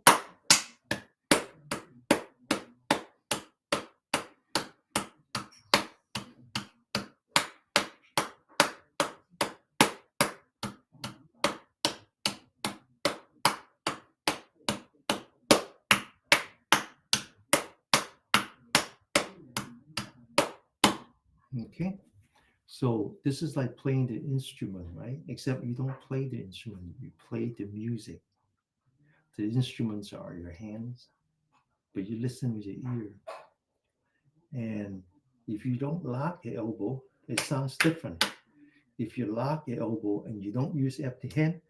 Okay. So this is like playing the instrument, right? Except you don't play the instrument, you play the music. The instruments are your hands, but you listen with your ear. And if you don't lock your elbow, it sounds different. If you lock your elbow and you don't use empty hand,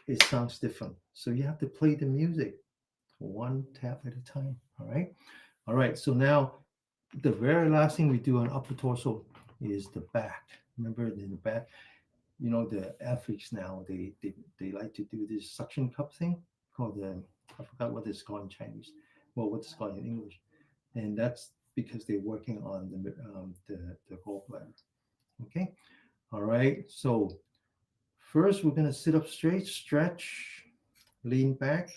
it sounds different. So you have to play the music one tap at a time. All right. All right. So now the very last thing we do on upper torso is the back. Remember in the back, you know, the athletes now, they like to do this suction cup thing called the, I forgot what it's called in Chinese. Well, what's it called in English? And that's because they're working on the gallbladder. Okay. All right. So first, we're going to sit up straight, stretch, lean back,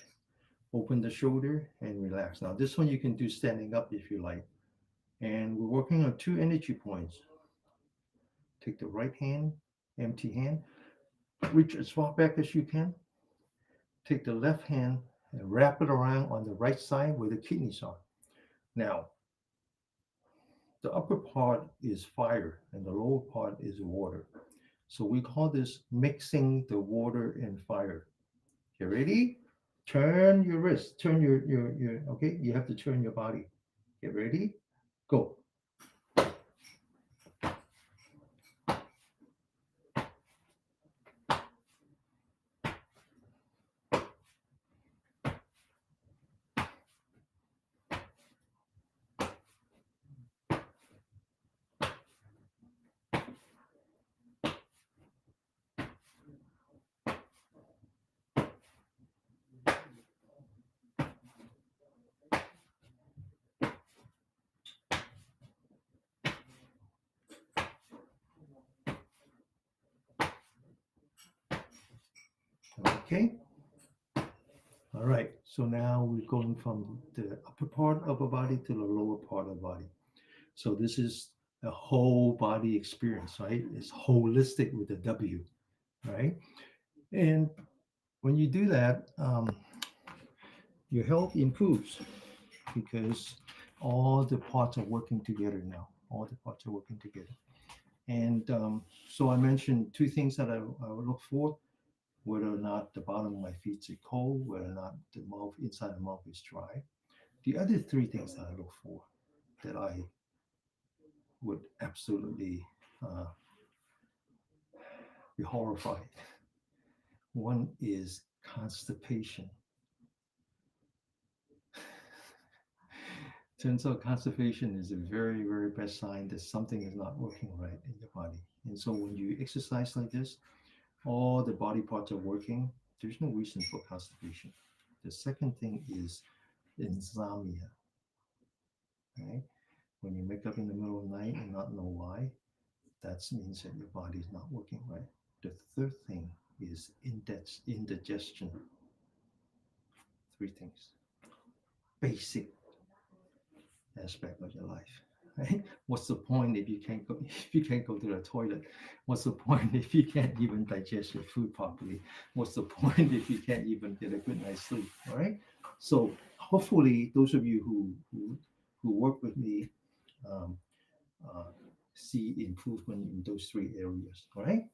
open the shoulder, and relax. Now, this one you can do standing up if you like. And we're working on two energy points. Take the right hand, empty hand, reach as far back as you can. Take the left hand and wrap it around on the right side where the kidneys are. Now, the upper part is fire and the lower part is water. So we call this mixing the water and fire. You ready? Turn your wrist, turn okay, you have to turn your body. Get ready? Go. Okay. All right. So now we're going from the upper part of the body to the lower part of the body. So this is a whole body experience, right? It's holistic with a W, right? And when you do that, your health improves because all the parts are working together now. All the parts are working together. And so I mentioned two things that I would look for: whether or not the bottom of my feet is cold, whether or not the mouth inside the mouth is dry. The other three things that I look for that I would absolutely uh, be horrified. One is constipation. Turns out constipation is a very, very bad sign that something is not working right in your body. And so when you exercise like this, all the body parts are working. There's no reason for constipation. The second thing is insomnia. Right? When you wake up in the middle of the night and not know why, that means that your body is not working right. The third thing is indigestion. Three things. Basic aspect of your life. Right? What's the point if you can't go if you can't go to the toilet? What's the point if you can't even digest your food properly? What's the point if you can't even get a good night's sleep? All right. So hopefully those of you who work with me um, uh, see improvement in those three areas. All right.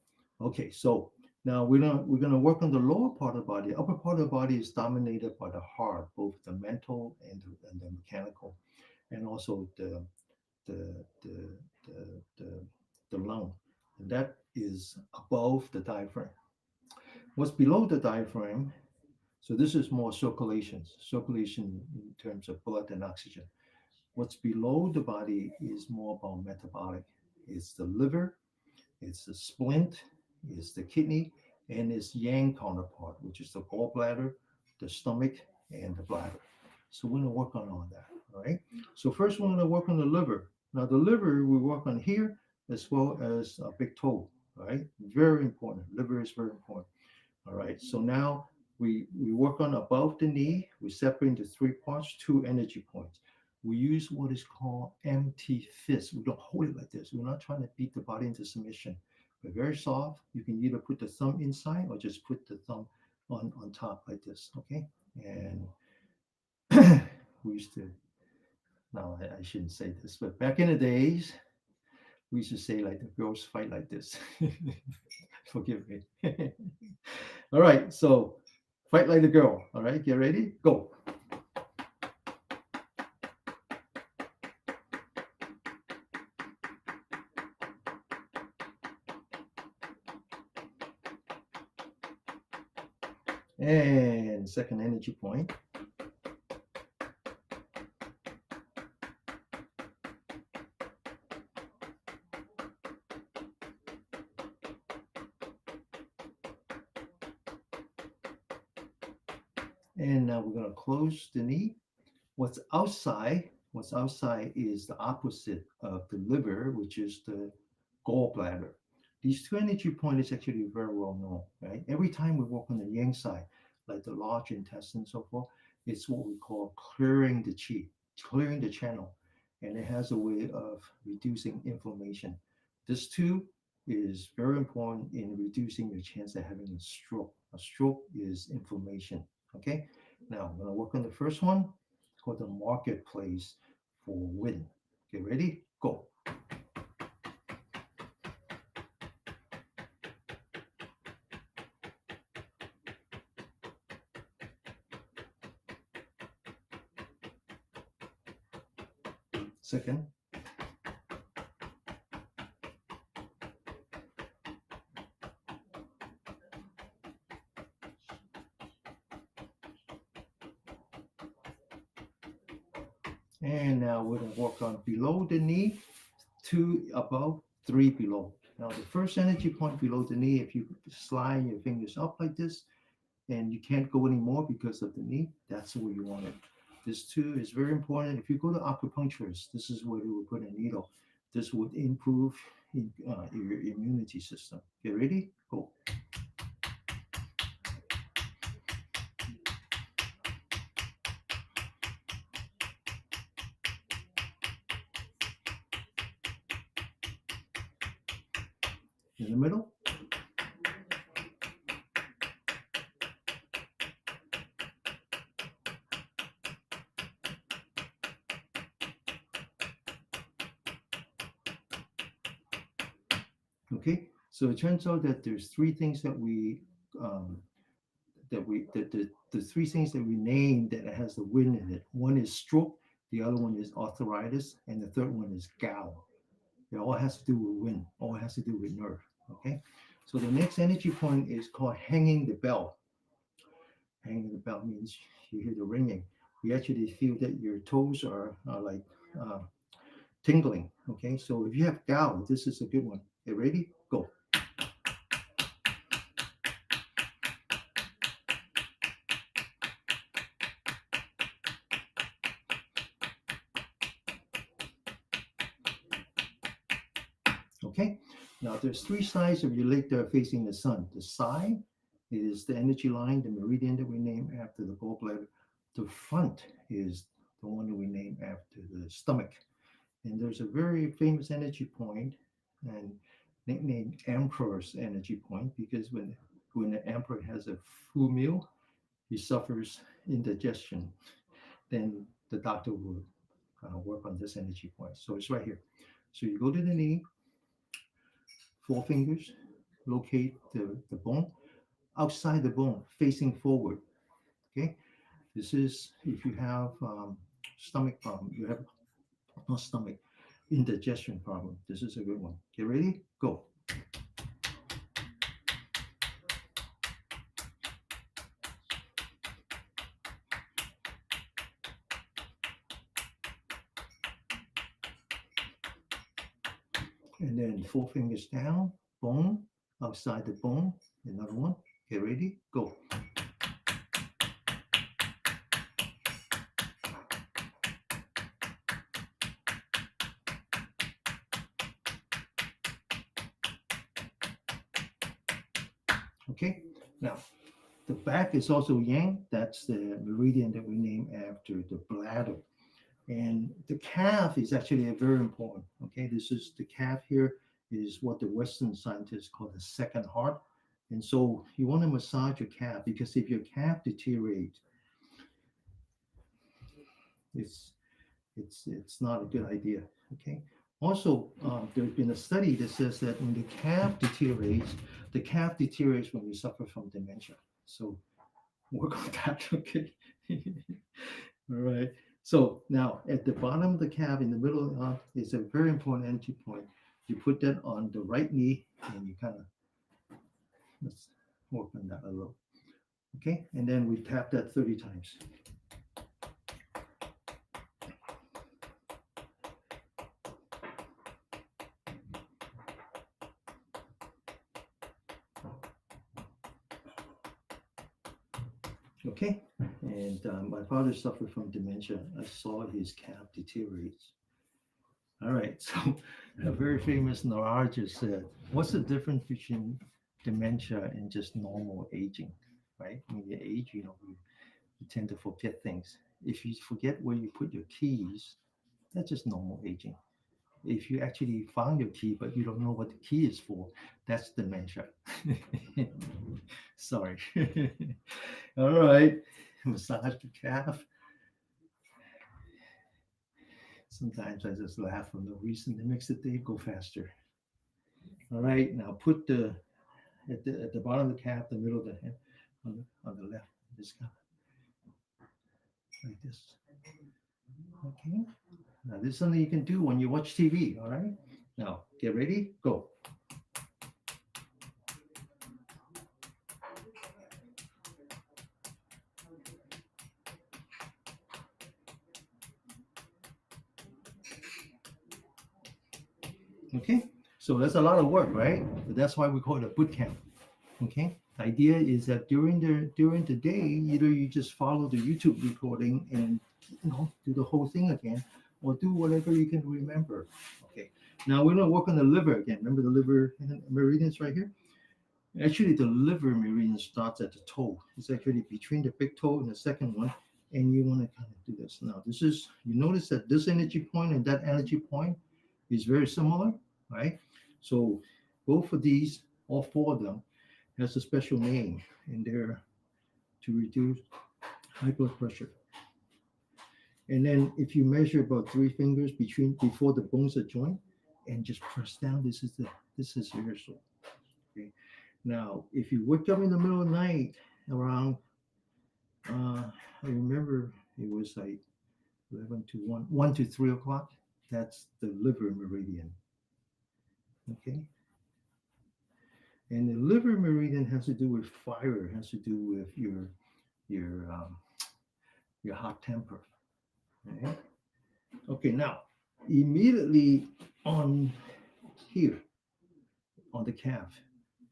Okay. So now we're gonna work on the lower part of the body. Upper part of the body is dominated by the heart, both the mental and the mechanical, and also the the the the, the lung, and that is above the diaphragm. What's below the diaphragm? So this is more circulation in terms of blood and oxygen. What's below the body is more about metabolic. It's the liver, it's the splint, it's the kidney, and its yang counterpart, which is the gallbladder, the stomach, and the bladder. So we're going to work on all that. All right. So first we're going to work on the liver. Now the liver we work on here as well as a big toe. All right. Very important. Liver is very important. All right. So now we work on above the knee. We separate into three parts, two energy points. We use what is called empty fist. We don't hold it like this. We're not trying to beat the body into submission. We're very soft. You can either put the thumb inside or just put the thumb on top like this. Okay. And we used to, no, I shouldn't say this, but back in the days, we used to say like the girls fight like this. Forgive me. All right, so fight like a girl. All right, get ready, go. And second energy point. And now we're going to close the knee. What's outside is the opposite of the liver, which is the gallbladder. These two energy points is actually very well known, right? Every time we work on the yang side, like the large intestine and so forth, it's what we call clearing the chi, clearing the channel, and it has a way of reducing inflammation. This too is very important in reducing your chance of having a stroke. A stroke is inflammation. Okay, now I'm going to work on the first one. It's called the marketplace for win. Get ready? Go. Second. And now we're going to work on below the knee, two above, three below. Now the first energy point below the knee, if you slide your fingers up like this, and you can't go anymore because of the knee, that's where you want it. This too is very important. If you go to acupuncturist, this is where they will put a needle. This would improve your immunity system. Get ready? Go. In the middle. Okay. So it turns out that there's three things um, the three things that we named that has the wind in it. One is stroke, the other one is arthritis, and the third one is gout. It all has to do with wind, all has to do with nerve. Okay. So the next energy point is called hanging the bell. Hanging the bell means you hear the ringing. You actually feel that your toes are like uh, tingling. Okay. So if you have gout, this is a good one. Get ready? Go. Okay. Now there's three sides of your leg that are facing the sun. The side is the energy line, the meridian that we name after the gallbladder. The front is the one that we name after the stomach. And there's a very famous energy point and nicknamed Emperor's energy point because when the emperor has a full meal, he suffers indigestion. Then the doctor will kind of work on this energy point. So it's right here. So you go to the knee, four fingers, locate the bone, outside the bone, facing forward. Okay. This is if you have stomach problem, you have not stomach, indigestion problem. This is a good one. Get ready? Go. And then four fingers down, bone, outside the bone. Another one. Get ready? Go. Okay. Now, the back is also yang. That's the meridian that we name after the bladder. And the calf is actually a very important. Okay, this is the calf here is what the Western scientists call the second heart. And so you want to massage your calf because if your calf deteriorates, it's it's not a good idea. Okay. Also, there's been a study that says that when the calf deteriorates when you suffer from dementia. So work on that. Okay. All right. So now at the bottom of the calf in the middle is a very important entry point. You put that on the right knee and you kind of let's work on that a little. Okay. And then we tap that 30 times. Okay. And my father suffered from dementia. I saw his calf deteriorate. All right. So a very famous neurologist said, what's the difference between dementia and just normal aging? Right? When you age, you tend to forget things. If you forget where you put your keys, that's just normal aging. If you actually found your key, but you don't know what the key is for, that's dementia. Sorry. All right. Massage the calf. Sometimes I just laugh for no reason. It makes the day go faster. All right. Now put the bottom of the calf, the middle of the hand, on the left. Just kind of like this. Okay. Now this is something you can do when you watch TV. All right. Now get ready. Go. Okay. So that's a lot of work, right? But that's why we call it a boot camp. Okay. The idea is that during the day, either you just follow the YouTube recording and do the whole thing again, or do whatever you can remember. Okay. Now we're gonna work on the liver again. Remember the liver meridians right here? Actually, the liver meridian starts at the toe. It's actually between the big toe and the second one, and you want to kind of do this. Now, this is you notice that this energy point and that energy point is very similar, right? So both of these, all four of them, has a special name, and they're to reduce high blood pressure. And then if you measure about three fingers between before the bones are joined, and just press down, this is rehearsal. Okay. Now, if you wake up in the middle of the night around, I remember it was like 11 to 1 to 3 o'clock, that's the liver meridian. Okay. And the liver meridian has to do with fire, it has to do with your your hot temper. Okay. Okay. Now, immediately on here, on the calf,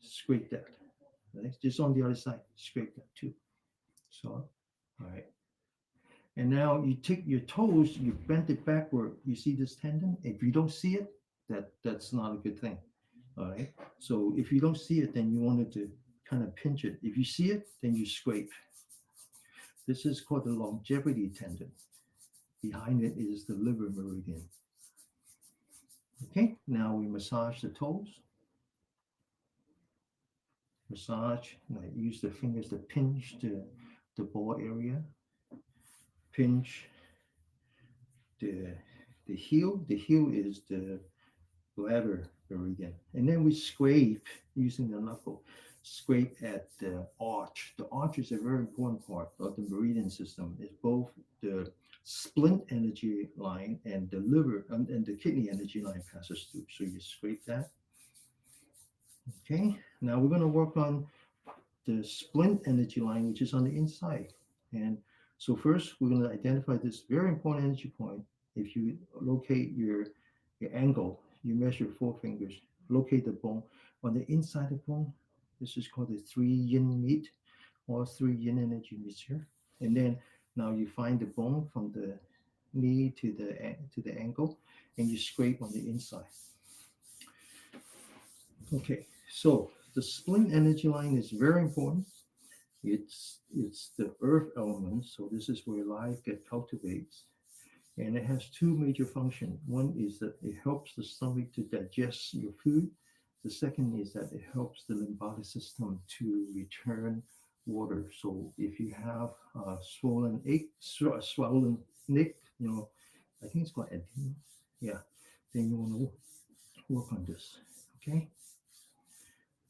scrape that. Right? Just on the other side, scrape that too. So, all right. And now you take your toes, you bend it backward. You see this tendon? If you don't see it, that's not a good thing. All right. So if you don't see it, then you wanted to kind of pinch it. If you see it, then you scrape. This is called the longevity tendon. Behind it is the liver meridian. Okay, now we massage the toes. Massage, use the fingers to pinch the ball area. Pinch the heel. The heel is the bladder meridian. And then we scrape using the knuckle, scrape at the arch. The arch is a very important part of the meridian system. It's both the splint energy line and the liver and the kidney energy line passes through. So you scrape that. Okay. Now we're going to work on the splint energy line, which is on the inside. And so first, we're going to identify this very important energy point. If you locate your angle, you measure four fingers, locate the bone on the inside of the bone. This is called the three yin meet, or three yin energy meets here. And then now you find the bone from the knee to the ankle, and you scrape on the inside. Okay, so the splint energy line is very important. It's the earth element, so this is where life get cultivates, and it has two major functions. One is that it helps the stomach to digest your food. The second is that it helps the lymphatic system to return water. So if you have a swollen swollen neck, I think it's called edema. Yeah, then you want to work on this. Okay.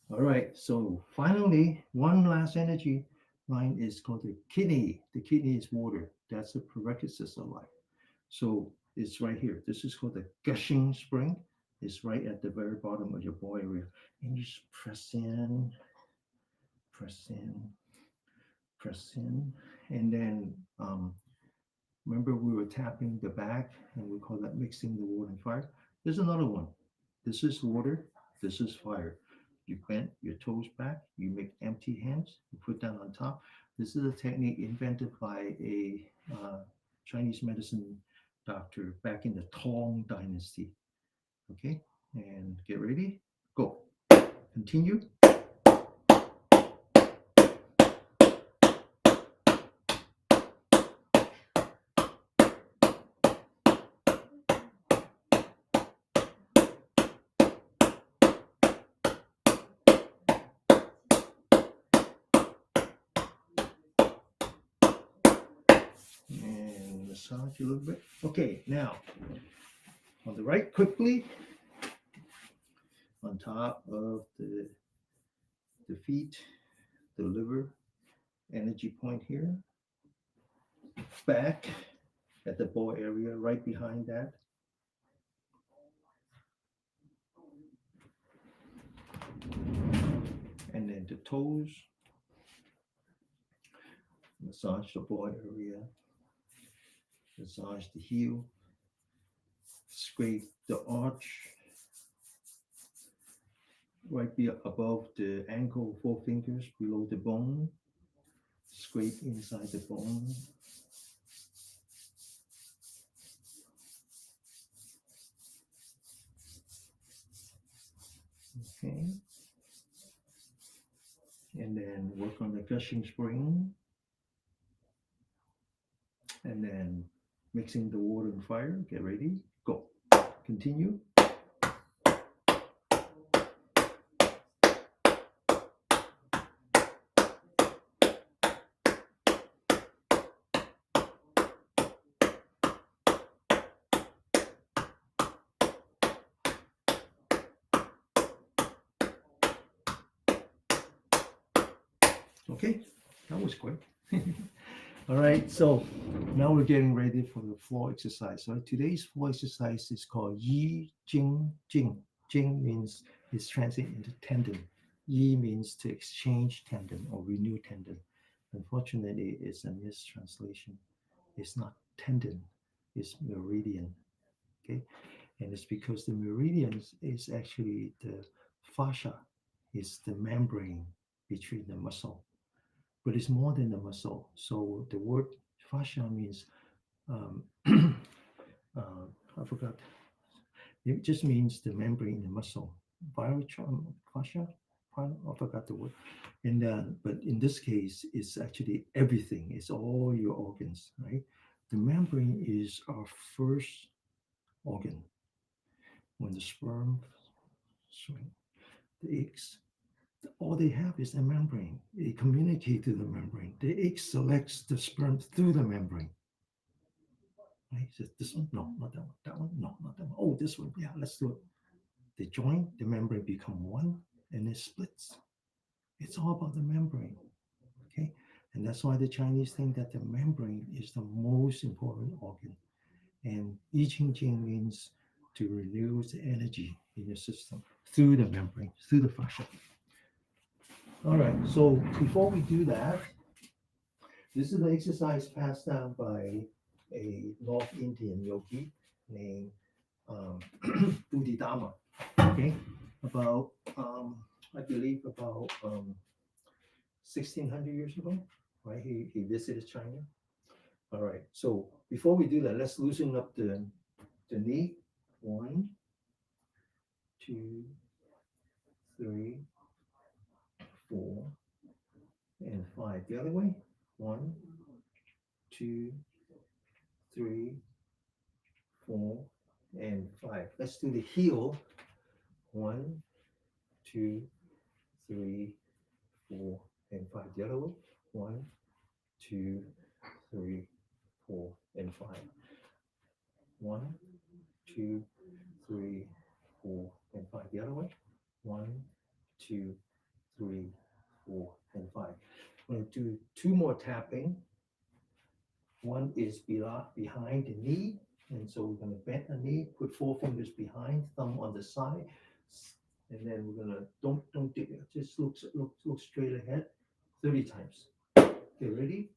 All right, so finally, one last energy line is called the kidney. The kidney is water. That's a prerequisite of life. So it's right here. This is called the gushing spring. It's right at the very bottom of your ball area. And you just press in, press in, press in. And then remember we were tapping the back and we call that mixing the water and fire. There's another one. This is water, this is fire. You bend your toes back, you make empty hands, you put down on top. This is a technique invented by a Chinese medicine doctor back in the Tang Dynasty. Okay, and get ready, go. Continue. And massage a little bit. Okay, now on the right, quickly on top of the feet, the liver energy point here, back at the ball area, right behind that. And then the toes, massage the ball area, massage the heel, scrape the arch right above the ankle, four fingers below the bone, scrape inside the bone. Okay. And then work on the gushing spring. And then mixing the water and fire. Get ready, go. Continue. Okay, that was quick. All right, so now we're getting ready for the floor exercise. So today's floor exercise is called Yi Jing Jing. Jing means it's translated into tendon. Yi means to exchange tendon or renew tendon. Unfortunately, it's a mistranslation. It's not tendon, it's meridian. Okay, and it's because the meridian is actually the fascia, is the membrane between the muscle, but it's more than the muscle. So the word fascia means um, I forgot. It just means the membrane in the muscle. Fascia. I forgot the word. And but in this case, it's actually everything. It's all your organs, right? The membrane is our first organ. When the sperm shrink, the eggs, all they have is a membrane. They communicate to the membrane. The egg selects the sperm through the membrane. Right? Says this one, no, not that one. That one, no, not that one. Oh, this one, yeah, let's do it. They join, the membrane become one, and it splits. It's all about the membrane. Okay, and that's why the Chinese think that the membrane is the most important organ. And I Ching Ching means to renew the energy in your system through the membrane, through the fascia. All right, so before we do that, this is an exercise passed down by a North Indian yogi named um, Bodhidharma. Okay, about I believe about 1600 years ago, right? He visited China. All right, so before we do that, let's loosen up the knee. One, two, three, four, and five. The other way. One, two, three, four, and five. Let's do the heel. One, two, three, four, and five. The other way. One, two, three, four, and five. One, two, three, four, and five. The other way. One, two, three, four, and five. I'm going to do two more tapping. One is behind the knee. And so we're going to bend the knee, put four fingers behind, thumb on the side. And then we're going to, don't dig it, just look straight ahead 30 times. Okay, ready?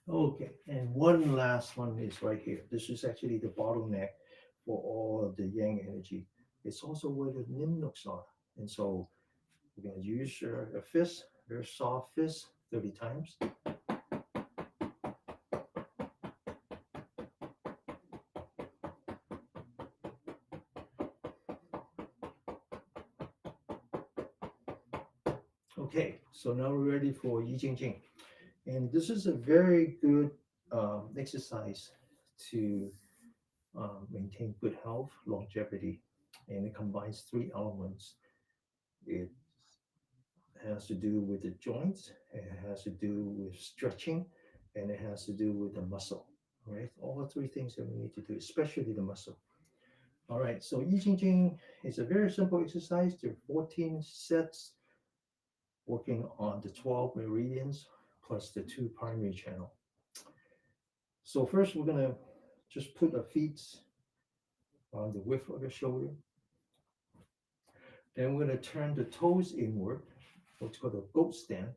Okay, and one last one is right here. This is actually the bottleneck for all of the yang energy. It's also where the nimnoks are. And so we're going to use your fist, very soft fist, 30 times. Okay, so now we're ready for Yi Jing Jing. And this is a very good exercise to maintain good health, longevity. And it combines three elements. It has to do with the joints, it has to do with stretching, and it has to do with the muscle. Right? All the three things that we need to do, especially the muscle. All right, so Yi Jing Jing is a very simple exercise. There are 14 sets working on the 12 meridians plus the two primary channel. So first we're gonna just put our feet on the width of the shoulder. Then we're gonna turn the toes inward, what's called a goat stand.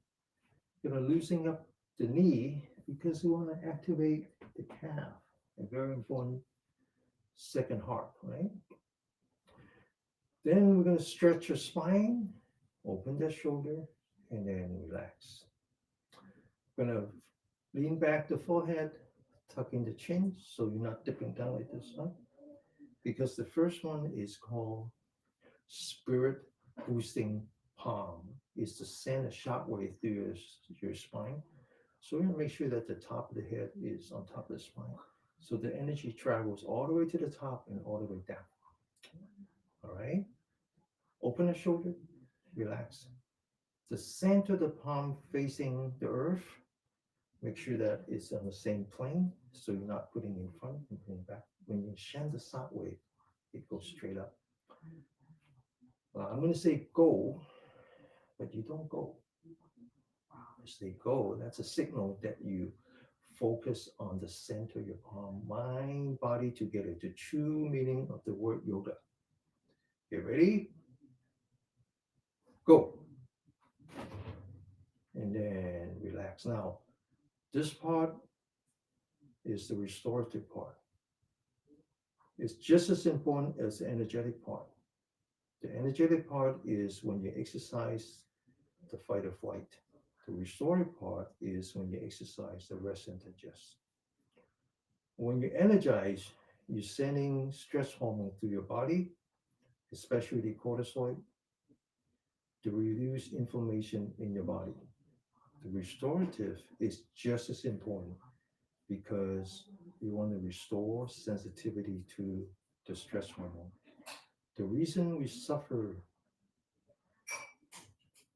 We're gonna loosen up the knee because we wanna activate the calf, a very important second heart, right? Then we're gonna stretch your spine, open the shoulder, and then relax. We're gonna lean back the forehead, tuck in the chin so you're not dipping down like this, huh? Because the first one is called spirit boosting palm. It's to send a shock wave through your spine. So we're gonna make sure that the top of the head is on top of the spine. So the energy travels all the way to the top and all the way down. All right. Open the shoulder, relax. The center of the palm facing the earth. Make sure that it's on the same plane, so you're not putting in front and putting back. When you send the sound wave, it goes straight up. I'm going to say go, but you don't go. I say go, that's a signal that you focus on the center of your palm, mind, body together, the true meaning of the word yoga. You ready? Go. And then relax. Now, this part is the restorative part. It's just as important as the energetic part. The energetic part is when you exercise the fight or flight. The restorative part is when you exercise the rest and digest. When you energize, you're sending stress hormone through your body, especially the cortisol, to reduce inflammation in your body. The restorative is just as important because we want to restore sensitivity to the stress hormone. The reason we suffer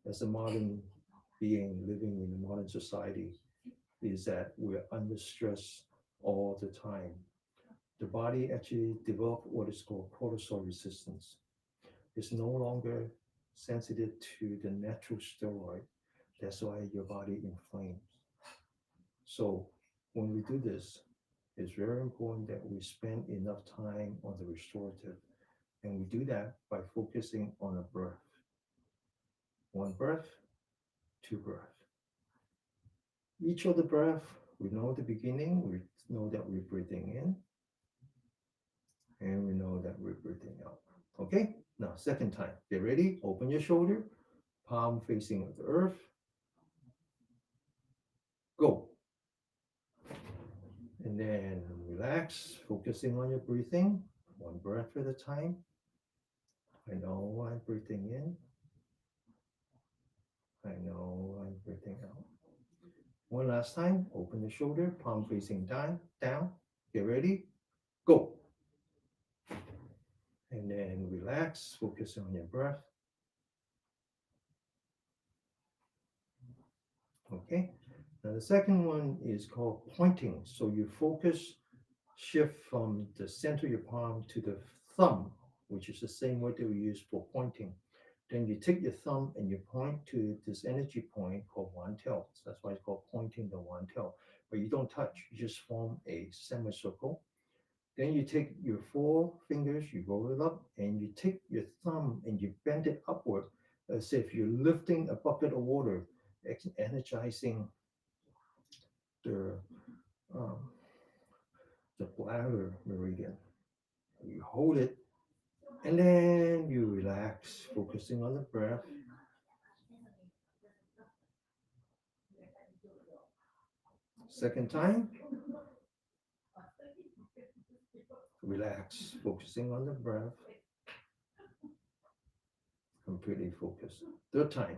as a modern being living in a modern society is that we're under stress all the time. The body actually developed what is called cortisol resistance. It's no longer sensitive to the natural steroid. That's why your body inflames. So when we do this, it's very important that we spend enough time on the restorative. And we do that by focusing on a breath. One breath, two breath. Each of the breath, we know the beginning, we know that we're breathing in, and we know that we're breathing out. Okay? Now, second time. Get ready. Open your shoulder, palm facing the earth. Go. And then relax, focusing on your breathing, one breath at a time. I know I'm breathing in. I know I'm breathing out. One last time. Open the shoulder, palm facing down, down. Get ready. Go. And then relax, focus on your breath. Okay. Now the second one is called pointing. So you focus, shift from the center of your palm to the thumb, which is the same word that we use for pointing. Then you take your thumb and you point to this energy point called one tail. So that's why it's called pointing the one tail. But you don't touch, you just form a semicircle. Then you take your four fingers, you roll it up, and you take your thumb and you bend it upward as if you're lifting a bucket of water, energizing the um, the bladder meridian. You hold it, and then you relax, focusing on the breath. Second time, relax, focusing on the breath, completely focused. Third time,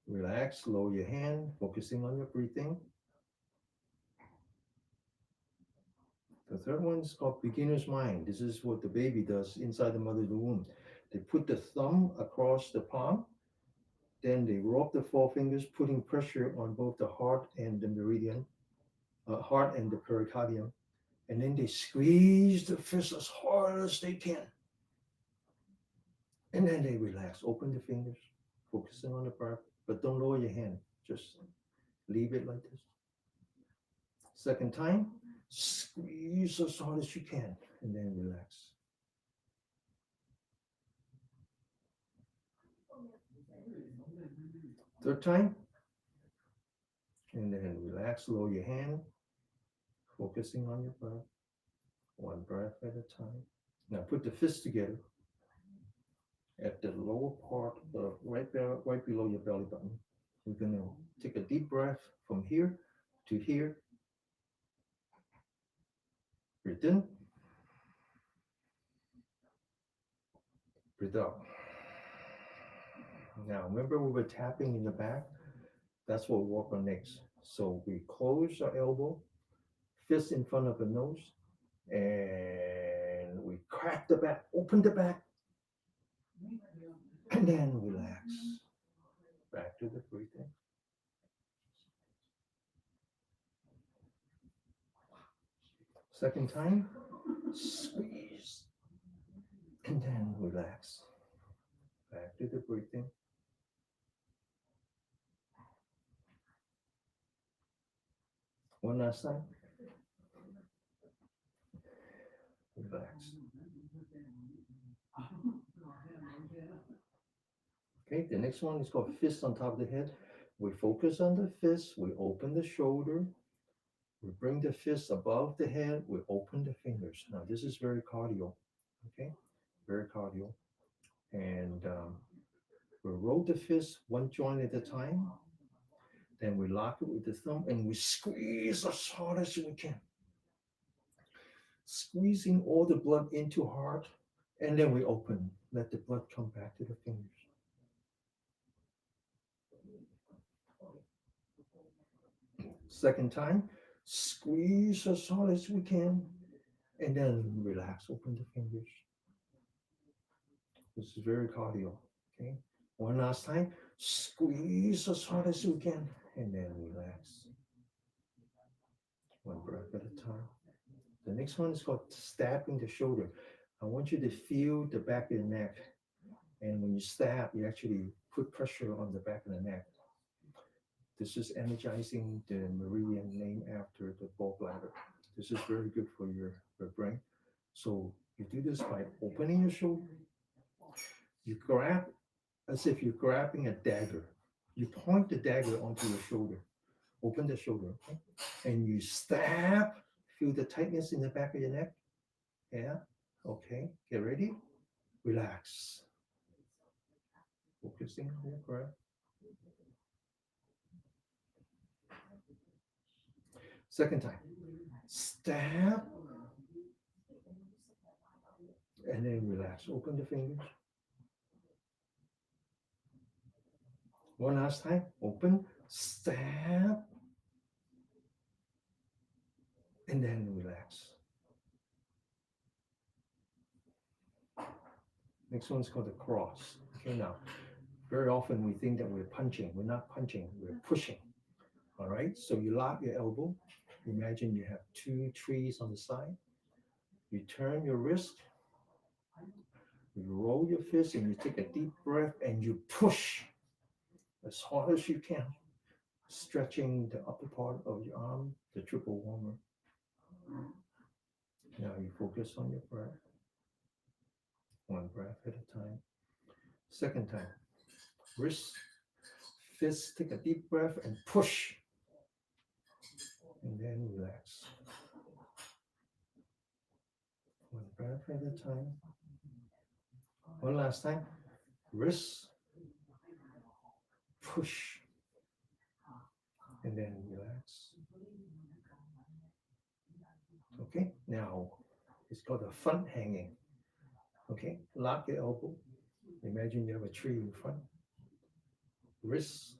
relax, lower your hand, focusing on your breathing. The third one is called beginner's mind. This is what the baby does inside the mother's womb. They put the thumb across the palm, then they roll up the four fingers, putting pressure on both the heart and the meridian, heart and the pericardium, and then they squeeze the fist as hard as they can. And then they relax, open the fingers, focusing on the breath, but don't lower your hand. Just leave it like this. Second time, squeeze as hard as you can, and then relax. Third time, and then relax, lower your hand, focusing on your breath, one breath at a time. Now put the fists together at the lower part, right below your belly button. We're gonna take a deep breath from here to here. Breathe in, breathe out. Now remember we were tapping in the back. That's what we'll work on next. So we close our elbow, fist in front of the nose, and we crack the back, open the back, and then relax. Back to the breathing. Second time, squeeze, and then relax. Back to the breathing. One last time. Relax. Okay, the next one is called fist on top of the head. We focus on the fist, we open the shoulder, we bring the fist above the head, we open the fingers. Now, this is very cardio, okay? Very cardio. And we roll the fist one joint at a time. Then we lock it with the thumb and we squeeze as hard as we can. Squeezing all the blood into heart, and then we open. Let the blood come back to the fingers. Second time, squeeze as hard as we can, and then relax, open the fingers. This is very cardio, okay? One last time, squeeze as hard as you can, and then relax. One breath at a time. The next one is called stabbing the shoulder. I want you to feel the back of the neck. And when you stab, you actually put pressure on the back of the neck. This is energizing the meridian named after the gallbladder. This is very good for your brain. So you do this by opening your shoulder. You grab as if you're grabbing a dagger. You point the dagger onto your shoulder. Open the shoulder, okay? And you stab. Feel the tightness in the back of your neck. Yeah. Okay. Get ready. Relax. Focusing on your breath. Second time. Stab. And then relax. Open the fingers. One last time. Open. Stab. And then relax. Next one's called the cross. Okay, now, very often we think that we're punching. We're not punching, we're pushing. All right, so you lock your elbow. Imagine you have two trees on the side. You turn your wrist, you roll your fist, and you take a deep breath and you push as hard as you can, stretching the upper part of your arm, the triple warmer. Now you focus on your breath. One breath at a time. Second time, wrist, fist, take a deep breath and push. And then relax. One breath at a time. One last time, wrist, push, and then relax. Okay, now it's called a front hanging. Okay, lock your elbow. Imagine you have a tree in front. Wrist,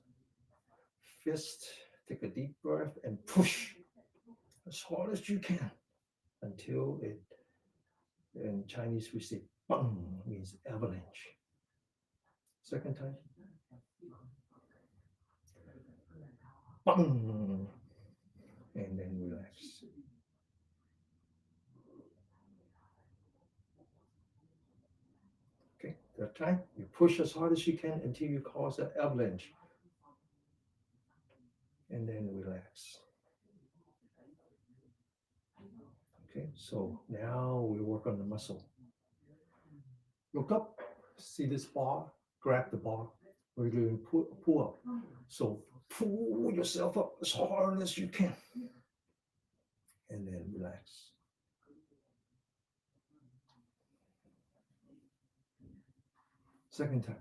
fist, take a deep breath and push as hard as you can until it, in Chinese we say bang, means avalanche. Second time. Bang, and then relax. Okay, third time, you push as hard as you can until you cause an avalanche. And then relax. Okay, so now we work on the muscle. Look up, see this bar, grab the bar. We're doing pull up. So pull yourself up as hard as you can. And then relax. Second time.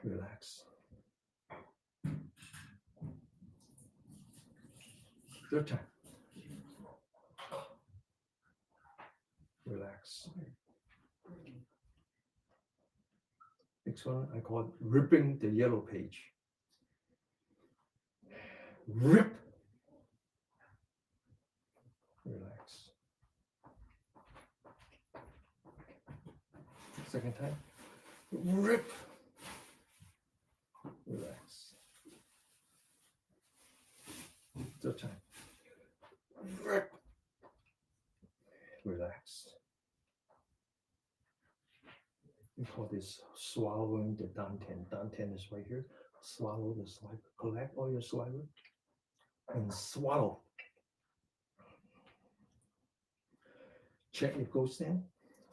Relax. Third time. Relax. Next one, I call it ripping the yellow page. Rip. Relax. Second time. Rip. Relax. Third time. Rip. Relax. We call this swallowing the dantian. Dantian is right here. Swallow the saliva. Collect all your saliva and swallow. Check your goat stand.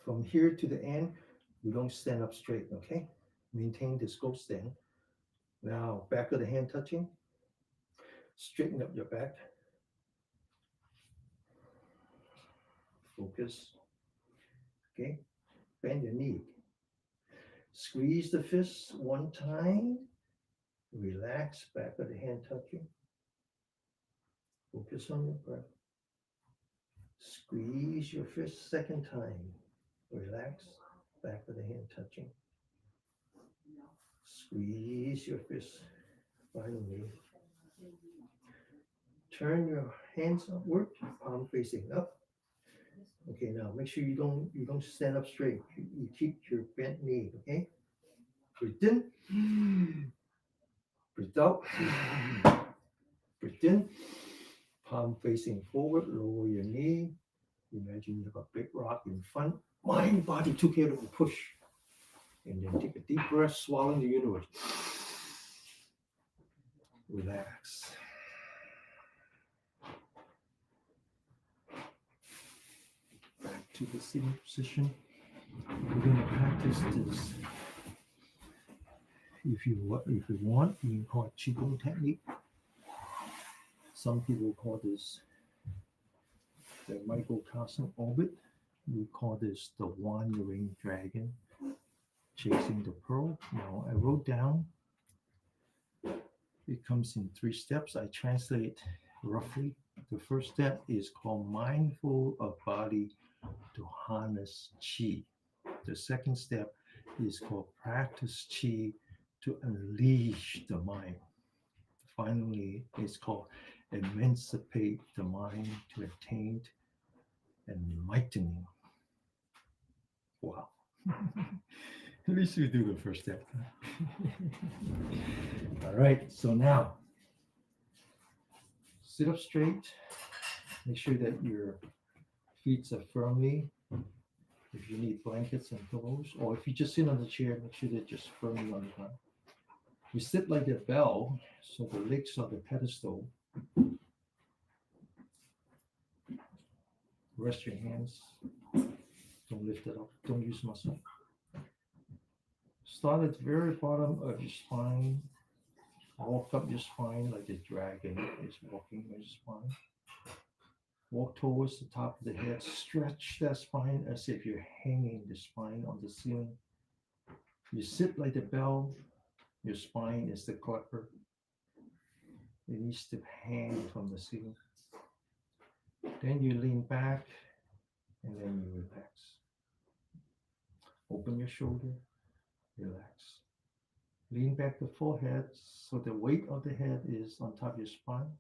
From here to the end, you don't stand up straight, okay? Maintain this goat stand. Now, back of the hand touching. Straighten up your back. Focus. Okay? Bend your knee. Squeeze the fists one time. Relax, back of the hand touching. Focus on your breath. Squeeze your fist second time. Relax, back of the hand touching. Squeeze your fist. Finally, turn your hands upward, palm facing up. Okay, now make sure you don't stand up straight. You keep your bent knee. Okay, breathe in, breathe out, breathe in. Palm facing forward. Lower your knee. Imagine you have a big rock in front. Mind, body together and push. And then take a deep breath, swallowing the universe. Relax. Back to the sitting position. We're going to practice this. If you want, you can call it QiGong technique. Some people call this the microcosm orbit. We call this the wandering dragon chasing the pearl. Now I wrote down. It comes in 3 steps. I translate roughly. The first step is called mindful of body to harness qi. The second step is called practice qi to unleash the mind. Finally, it's called emancipate the mind to attain enlightening. Wow. At least we do the first step. All right, so now sit up straight. Make sure that your feet are firmly. If you need blankets and pillows, or if you just sit on the chair, make sure they're just firmly on the ground. You sit like a bell, so the legs are the pedestal. Rest your hands. Don't lift it up. Don't use muscle. Start at the very bottom of your spine. Walk up your spine like the dragon is walking your spine. Walk towards the top of the head. Stretch that spine as if you're hanging the spine on the ceiling. You sit like the bell. Your spine is the clapper. It needs to hang from the ceiling. Then you lean back and then you relax. Open your shoulder, relax. Lean back the forehead so the weight of the head is on top of your spine.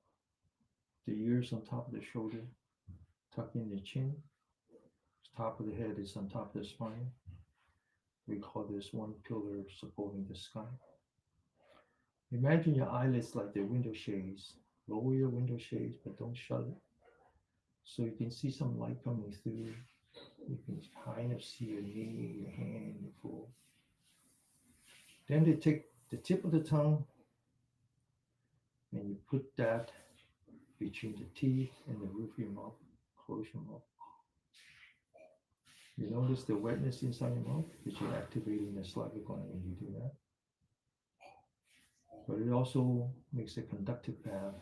The ears on top of the shoulder. Tuck in your chin. Top of the head is on top of the spine. We call this one pillar supporting the sky. Imagine your eyelids like the window shades. Lower your window shades, but don't shut it. So you can see some light coming through. You can kind of see your knee, your hand, your foot. Then they take the tip of the tongue and you put that between the teeth and the roof of your mouth. Close your mouth. You notice the wetness inside your mouth, which you're activating the saliva gland when you do that. But it also makes a conductive path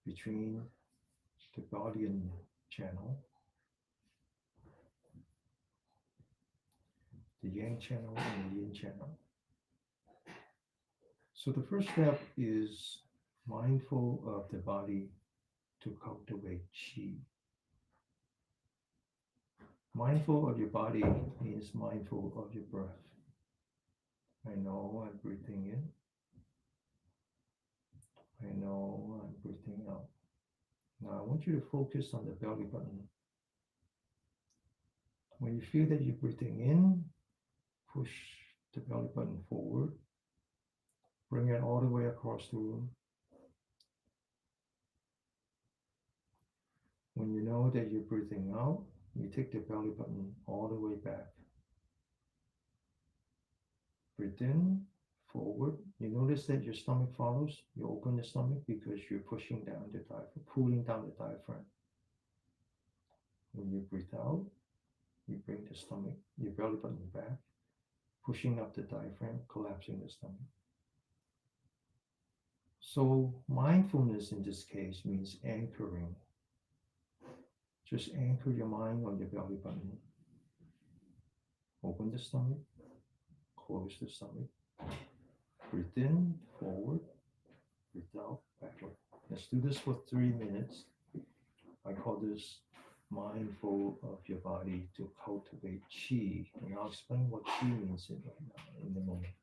between the guardian channel, the yang channel, and the yin channel. So the first step is mindful of the body to cultivate qi. Mindful of your body means mindful of your breath. I know I'm breathing in. I know I'm breathing out. Now I want you to focus on the belly button. When you feel that you're breathing in, push the belly button forward. Bring it all the way across the room. When you know that you're breathing out, you take the belly button all the way back. Breathe in, forward. You notice that your stomach follows. You open the stomach because you're pushing down the diaphragm, pulling down the diaphragm. When you breathe out, you bring the stomach, your belly button back, pushing up the diaphragm, collapsing the stomach. So mindfulness in this case means anchoring. Just anchor your mind on your belly button. Open the stomach, close the stomach. Breathe in, forward, breathe out, backward. Let's do this for 3 minutes. I call this mindful of your body to cultivate qi. And I'll explain what qi means right now in a moment.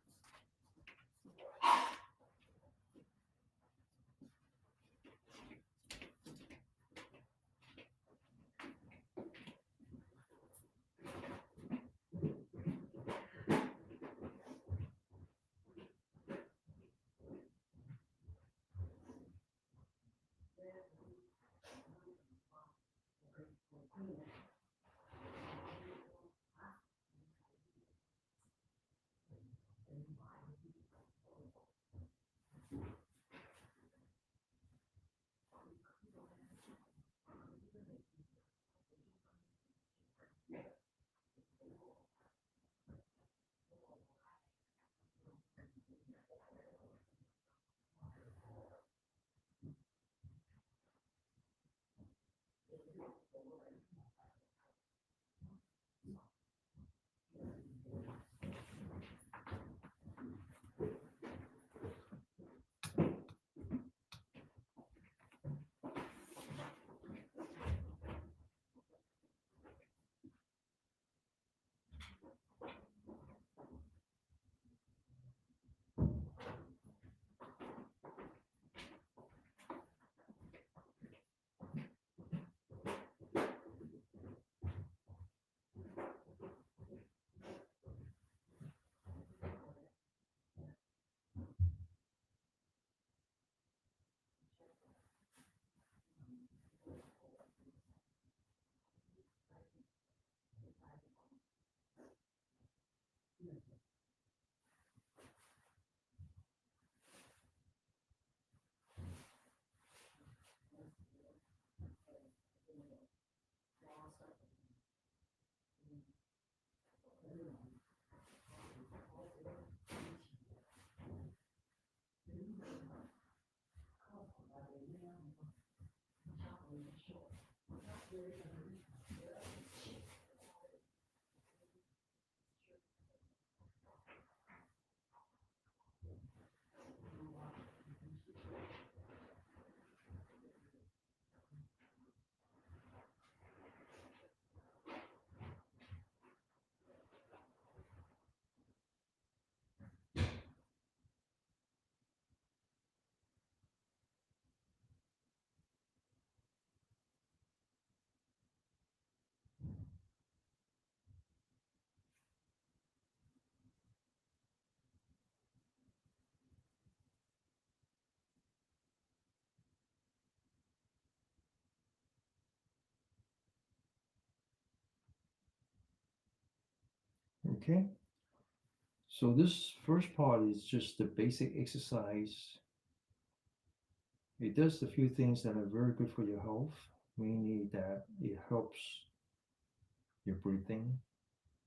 Okay, so this first part is just the basic exercise. It does a few things that are very good for your health, mainly that it helps your breathing,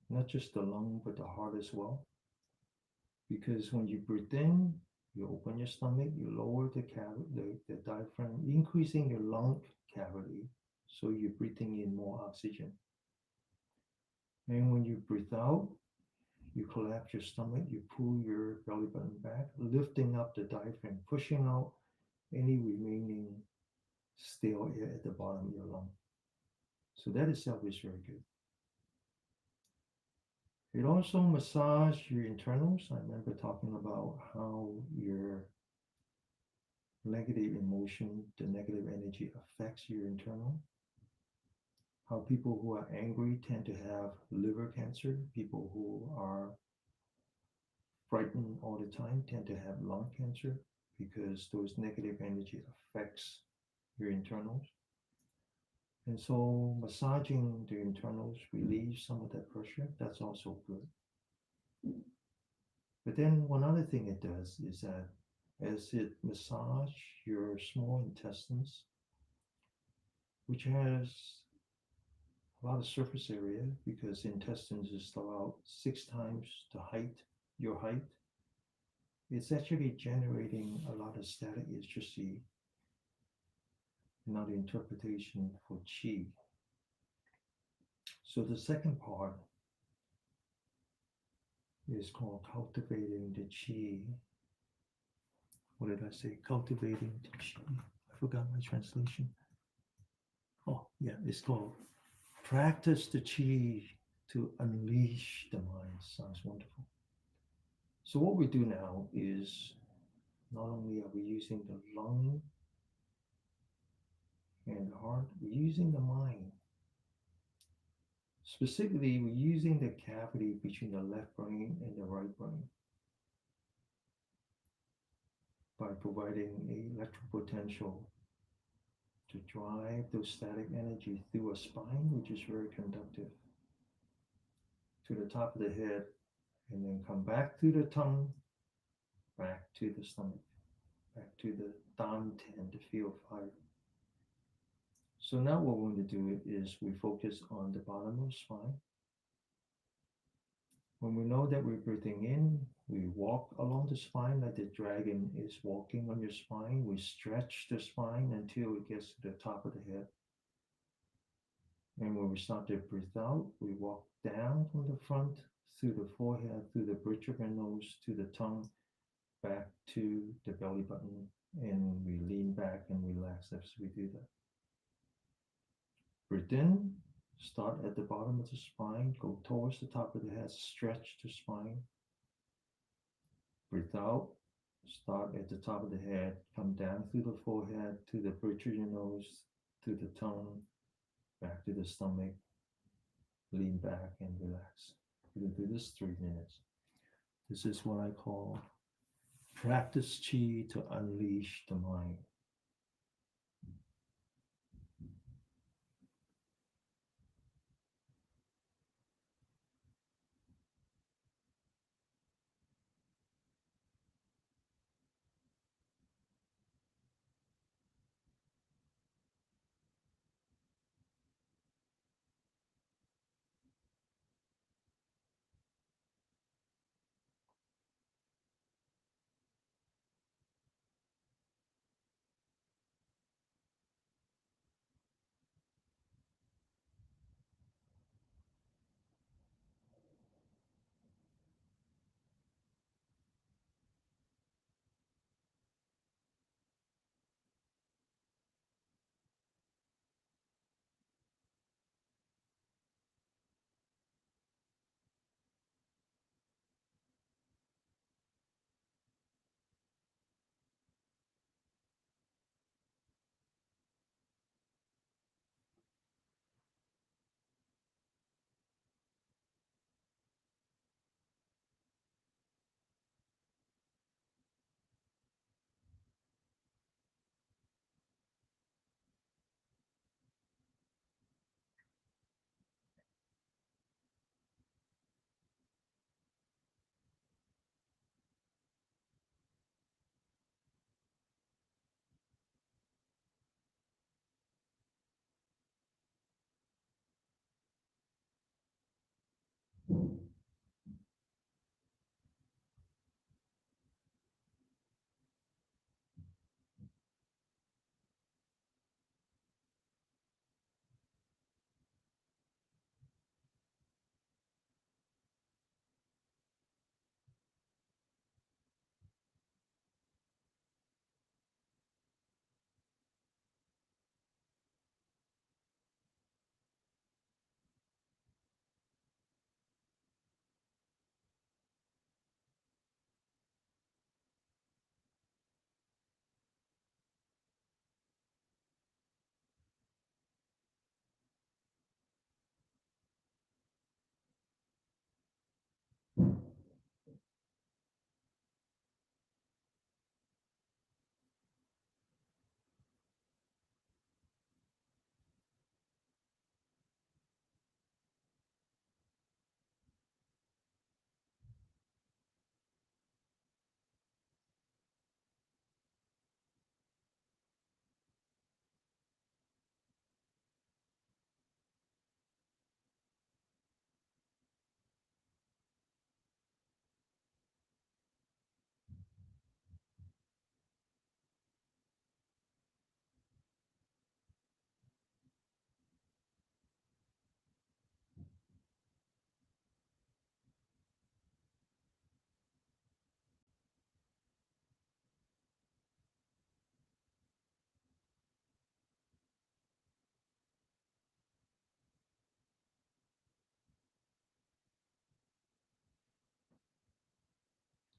not just the lung, but the heart as well. Because when you breathe in, you open your stomach, you lower the diaphragm, increasing your lung cavity, so you're breathing in more oxygen. And when you breathe out, you collapse your stomach, you pull your belly button back, lifting up the diaphragm, pushing out any remaining stale air at the bottom of your lung. So that itself is very good. It also massages your internals. I remember talking about how your negative emotion, the negative energy affects your internal. How people who are angry tend to have liver cancer. People who are frightened all the time tend to have lung cancer because those negative energy affects your internals. And so massaging the internals relieves some of that pressure. That's also good. But then one other thing it does is that as it massages your small intestines, which has a lot of surface area because intestines is about 6 times your height, it's actually generating a lot of static electricity, another interpretation for qi. So the second part is called cultivating the chi. What did I say? Cultivating the chi. I forgot my translation. Oh, yeah, it's called practice the chi to unleash the mind. Sounds wonderful. So, what we do now is not only are we using the lung and the heart, we're using the mind. Specifically, we're using the cavity between the left brain and the right brain by providing a electrical potential to drive those static energy through a spine, which is very conductive, to the top of the head, and then come back to the tongue, back to the stomach, back to the dantian, the field of fire. So now what we're going to do is we focus on the bottom of the spine. When we know that we're breathing in, we walk along the spine like the dragon is walking on your spine. We stretch the spine until it gets to the top of the head. And when we start to breathe out, we walk down from the front through the forehead, through the bridge of our nose, to the tongue, back to the belly button. And we lean back and relax as we do that. Breathe in, start at the bottom of the spine, go towards the top of the head, stretch the spine. Breathe out, start at the top of the head, come down through the forehead to the bridge of your nose, to the tongue, back to the stomach, lean back and relax. We're going to do this 3 minutes. This is what I call practice chi to unleash the mind.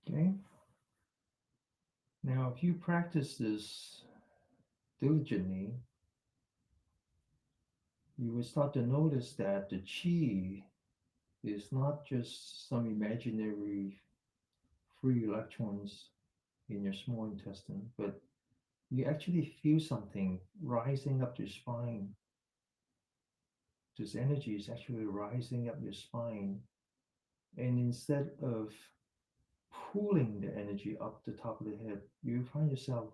Okay. Now, if you practice this diligently, you will start to notice that the chi is not just some imaginary free electrons in your small intestine, but you actually feel something rising up your spine. This energy is actually rising up your spine. And instead of pulling the energy up the top of the head, you find yourself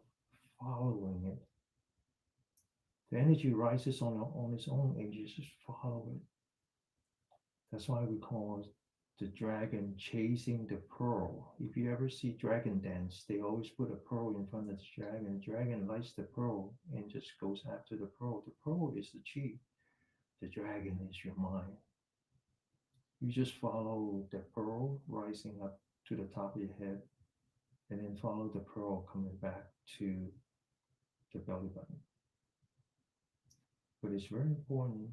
following it. The energy rises on its own and you just follow it. That's why we call the dragon chasing the pearl. If you ever see dragon dance, they always put a pearl in front of the dragon. The dragon lights the pearl and just goes after the pearl. The pearl is the chi. The dragon is your mind. You just follow the pearl rising up to the top of your head and then follow the pearl coming back to the belly button. But it's very important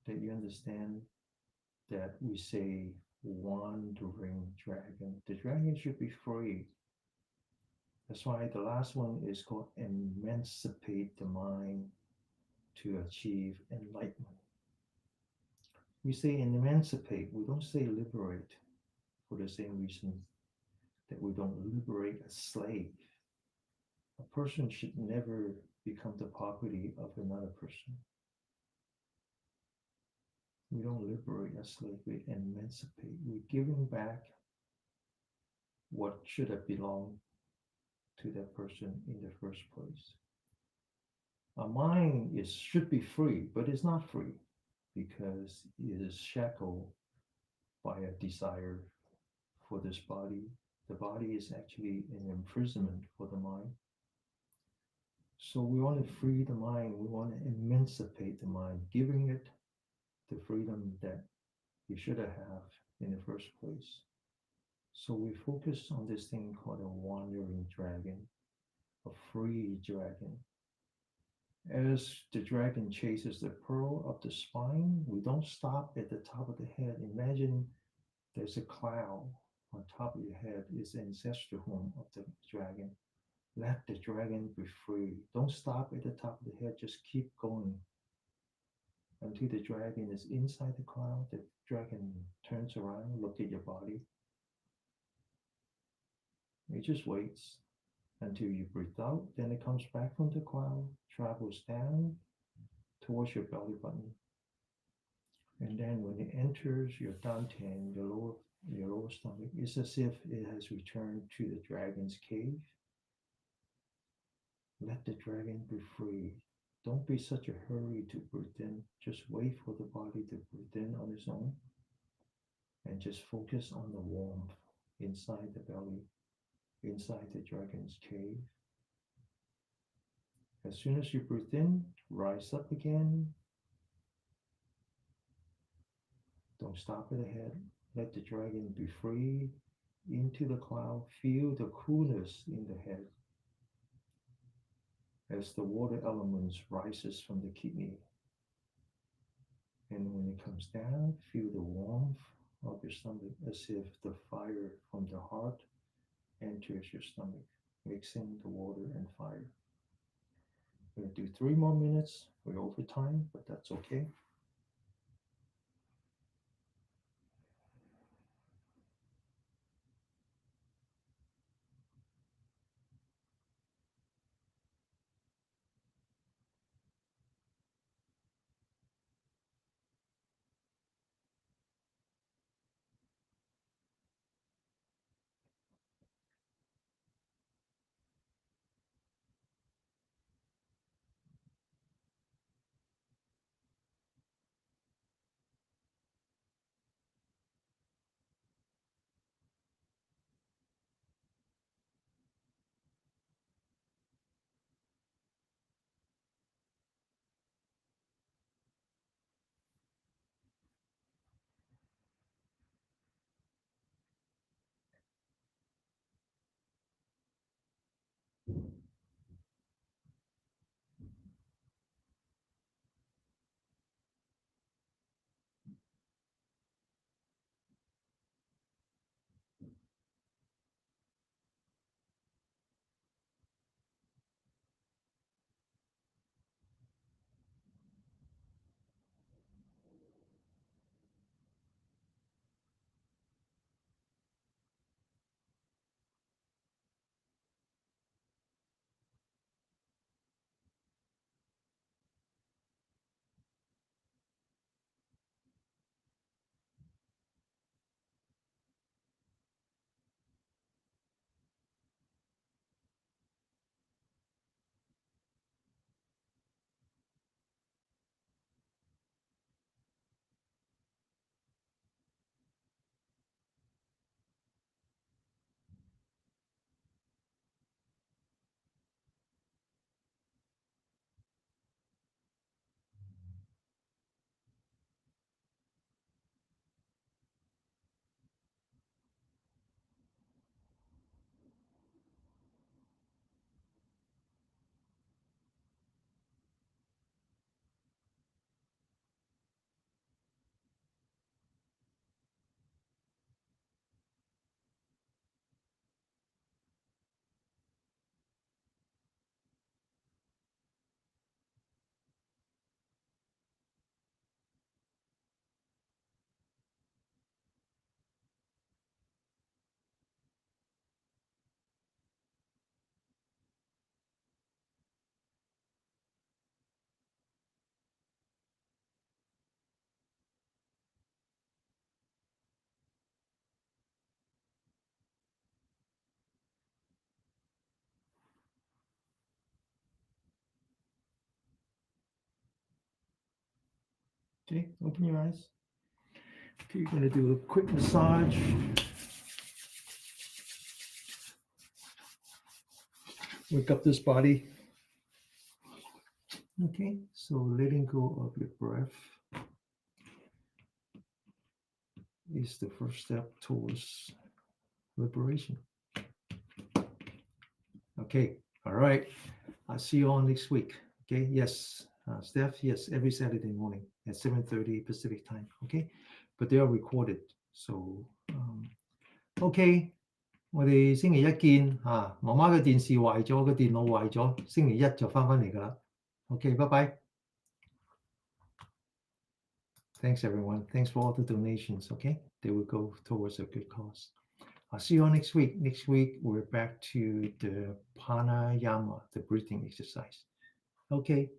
that you understand that we say wandering dragon. The dragon should be free. That's why the last one is called emancipate the mind to achieve enlightenment. We say emancipate, we don't say liberate for the same reason that we don't liberate a slave. A person should never become the property of another person. We don't liberate a slave, we emancipate. We're giving back what should have belonged to that person in the first place. Our mind should be free, but it's not free because it is shackled by a desire for this body. The body is actually an imprisonment for the mind. So we want to free the mind, we want to emancipate the mind, giving it the freedom that you should have in the first place. So we focus on this thing called a wandering dragon, a free dragon. As the dragon chases the pearl up the spine, we don't stop at the top of the head. Imagine there's a cloud on top of your head, is the ancestral home of the dragon. Let the dragon be free. Don't stop at the top of the head, just keep going until the dragon is inside the cloud. The dragon turns around, look at your body. It just waits until you breathe out. Then it comes back from the cloud, travels down towards your belly button. And then when it enters your dantian, your lower stomach, it's as if it has returned to the dragon's cave. Let the dragon be free. Don't be such a hurry to breathe in. Just wait for the body to breathe in on its own. And just focus on the warmth inside the belly, inside the dragon's cave. As soon as you breathe in, rise up again. Don't stop at the head. Let the dragon be free into the cloud. Feel the coolness in the head as the water elements rises from the kidney. And when it comes down, feel the warmth of your stomach as if the fire from the heart enters your stomach, mixing the water and fire. We're going to do 3 more minutes. We're over time, but that's okay. Okay, open your eyes. Okay, you're going to do a quick massage. Wake up this body. Okay, so letting go of your breath is the first step towards liberation. Okay, all right. I'll see you all next week. Okay, yes, Steph, yes, every Saturday morning at 7:30 Pacific time. Okay, but they are recorded. So, OK，我哋星期一見嚇。媽媽嘅電視壞咗，個電腦壞咗，星期一就翻嚟㗎啦。OK，拜拜。Thanks everyone. Thanks for all the donations. Okay, they will go towards a good cause. I'll see you all next week. Next week we're back to the pranayama, the breathing exercise. Okay.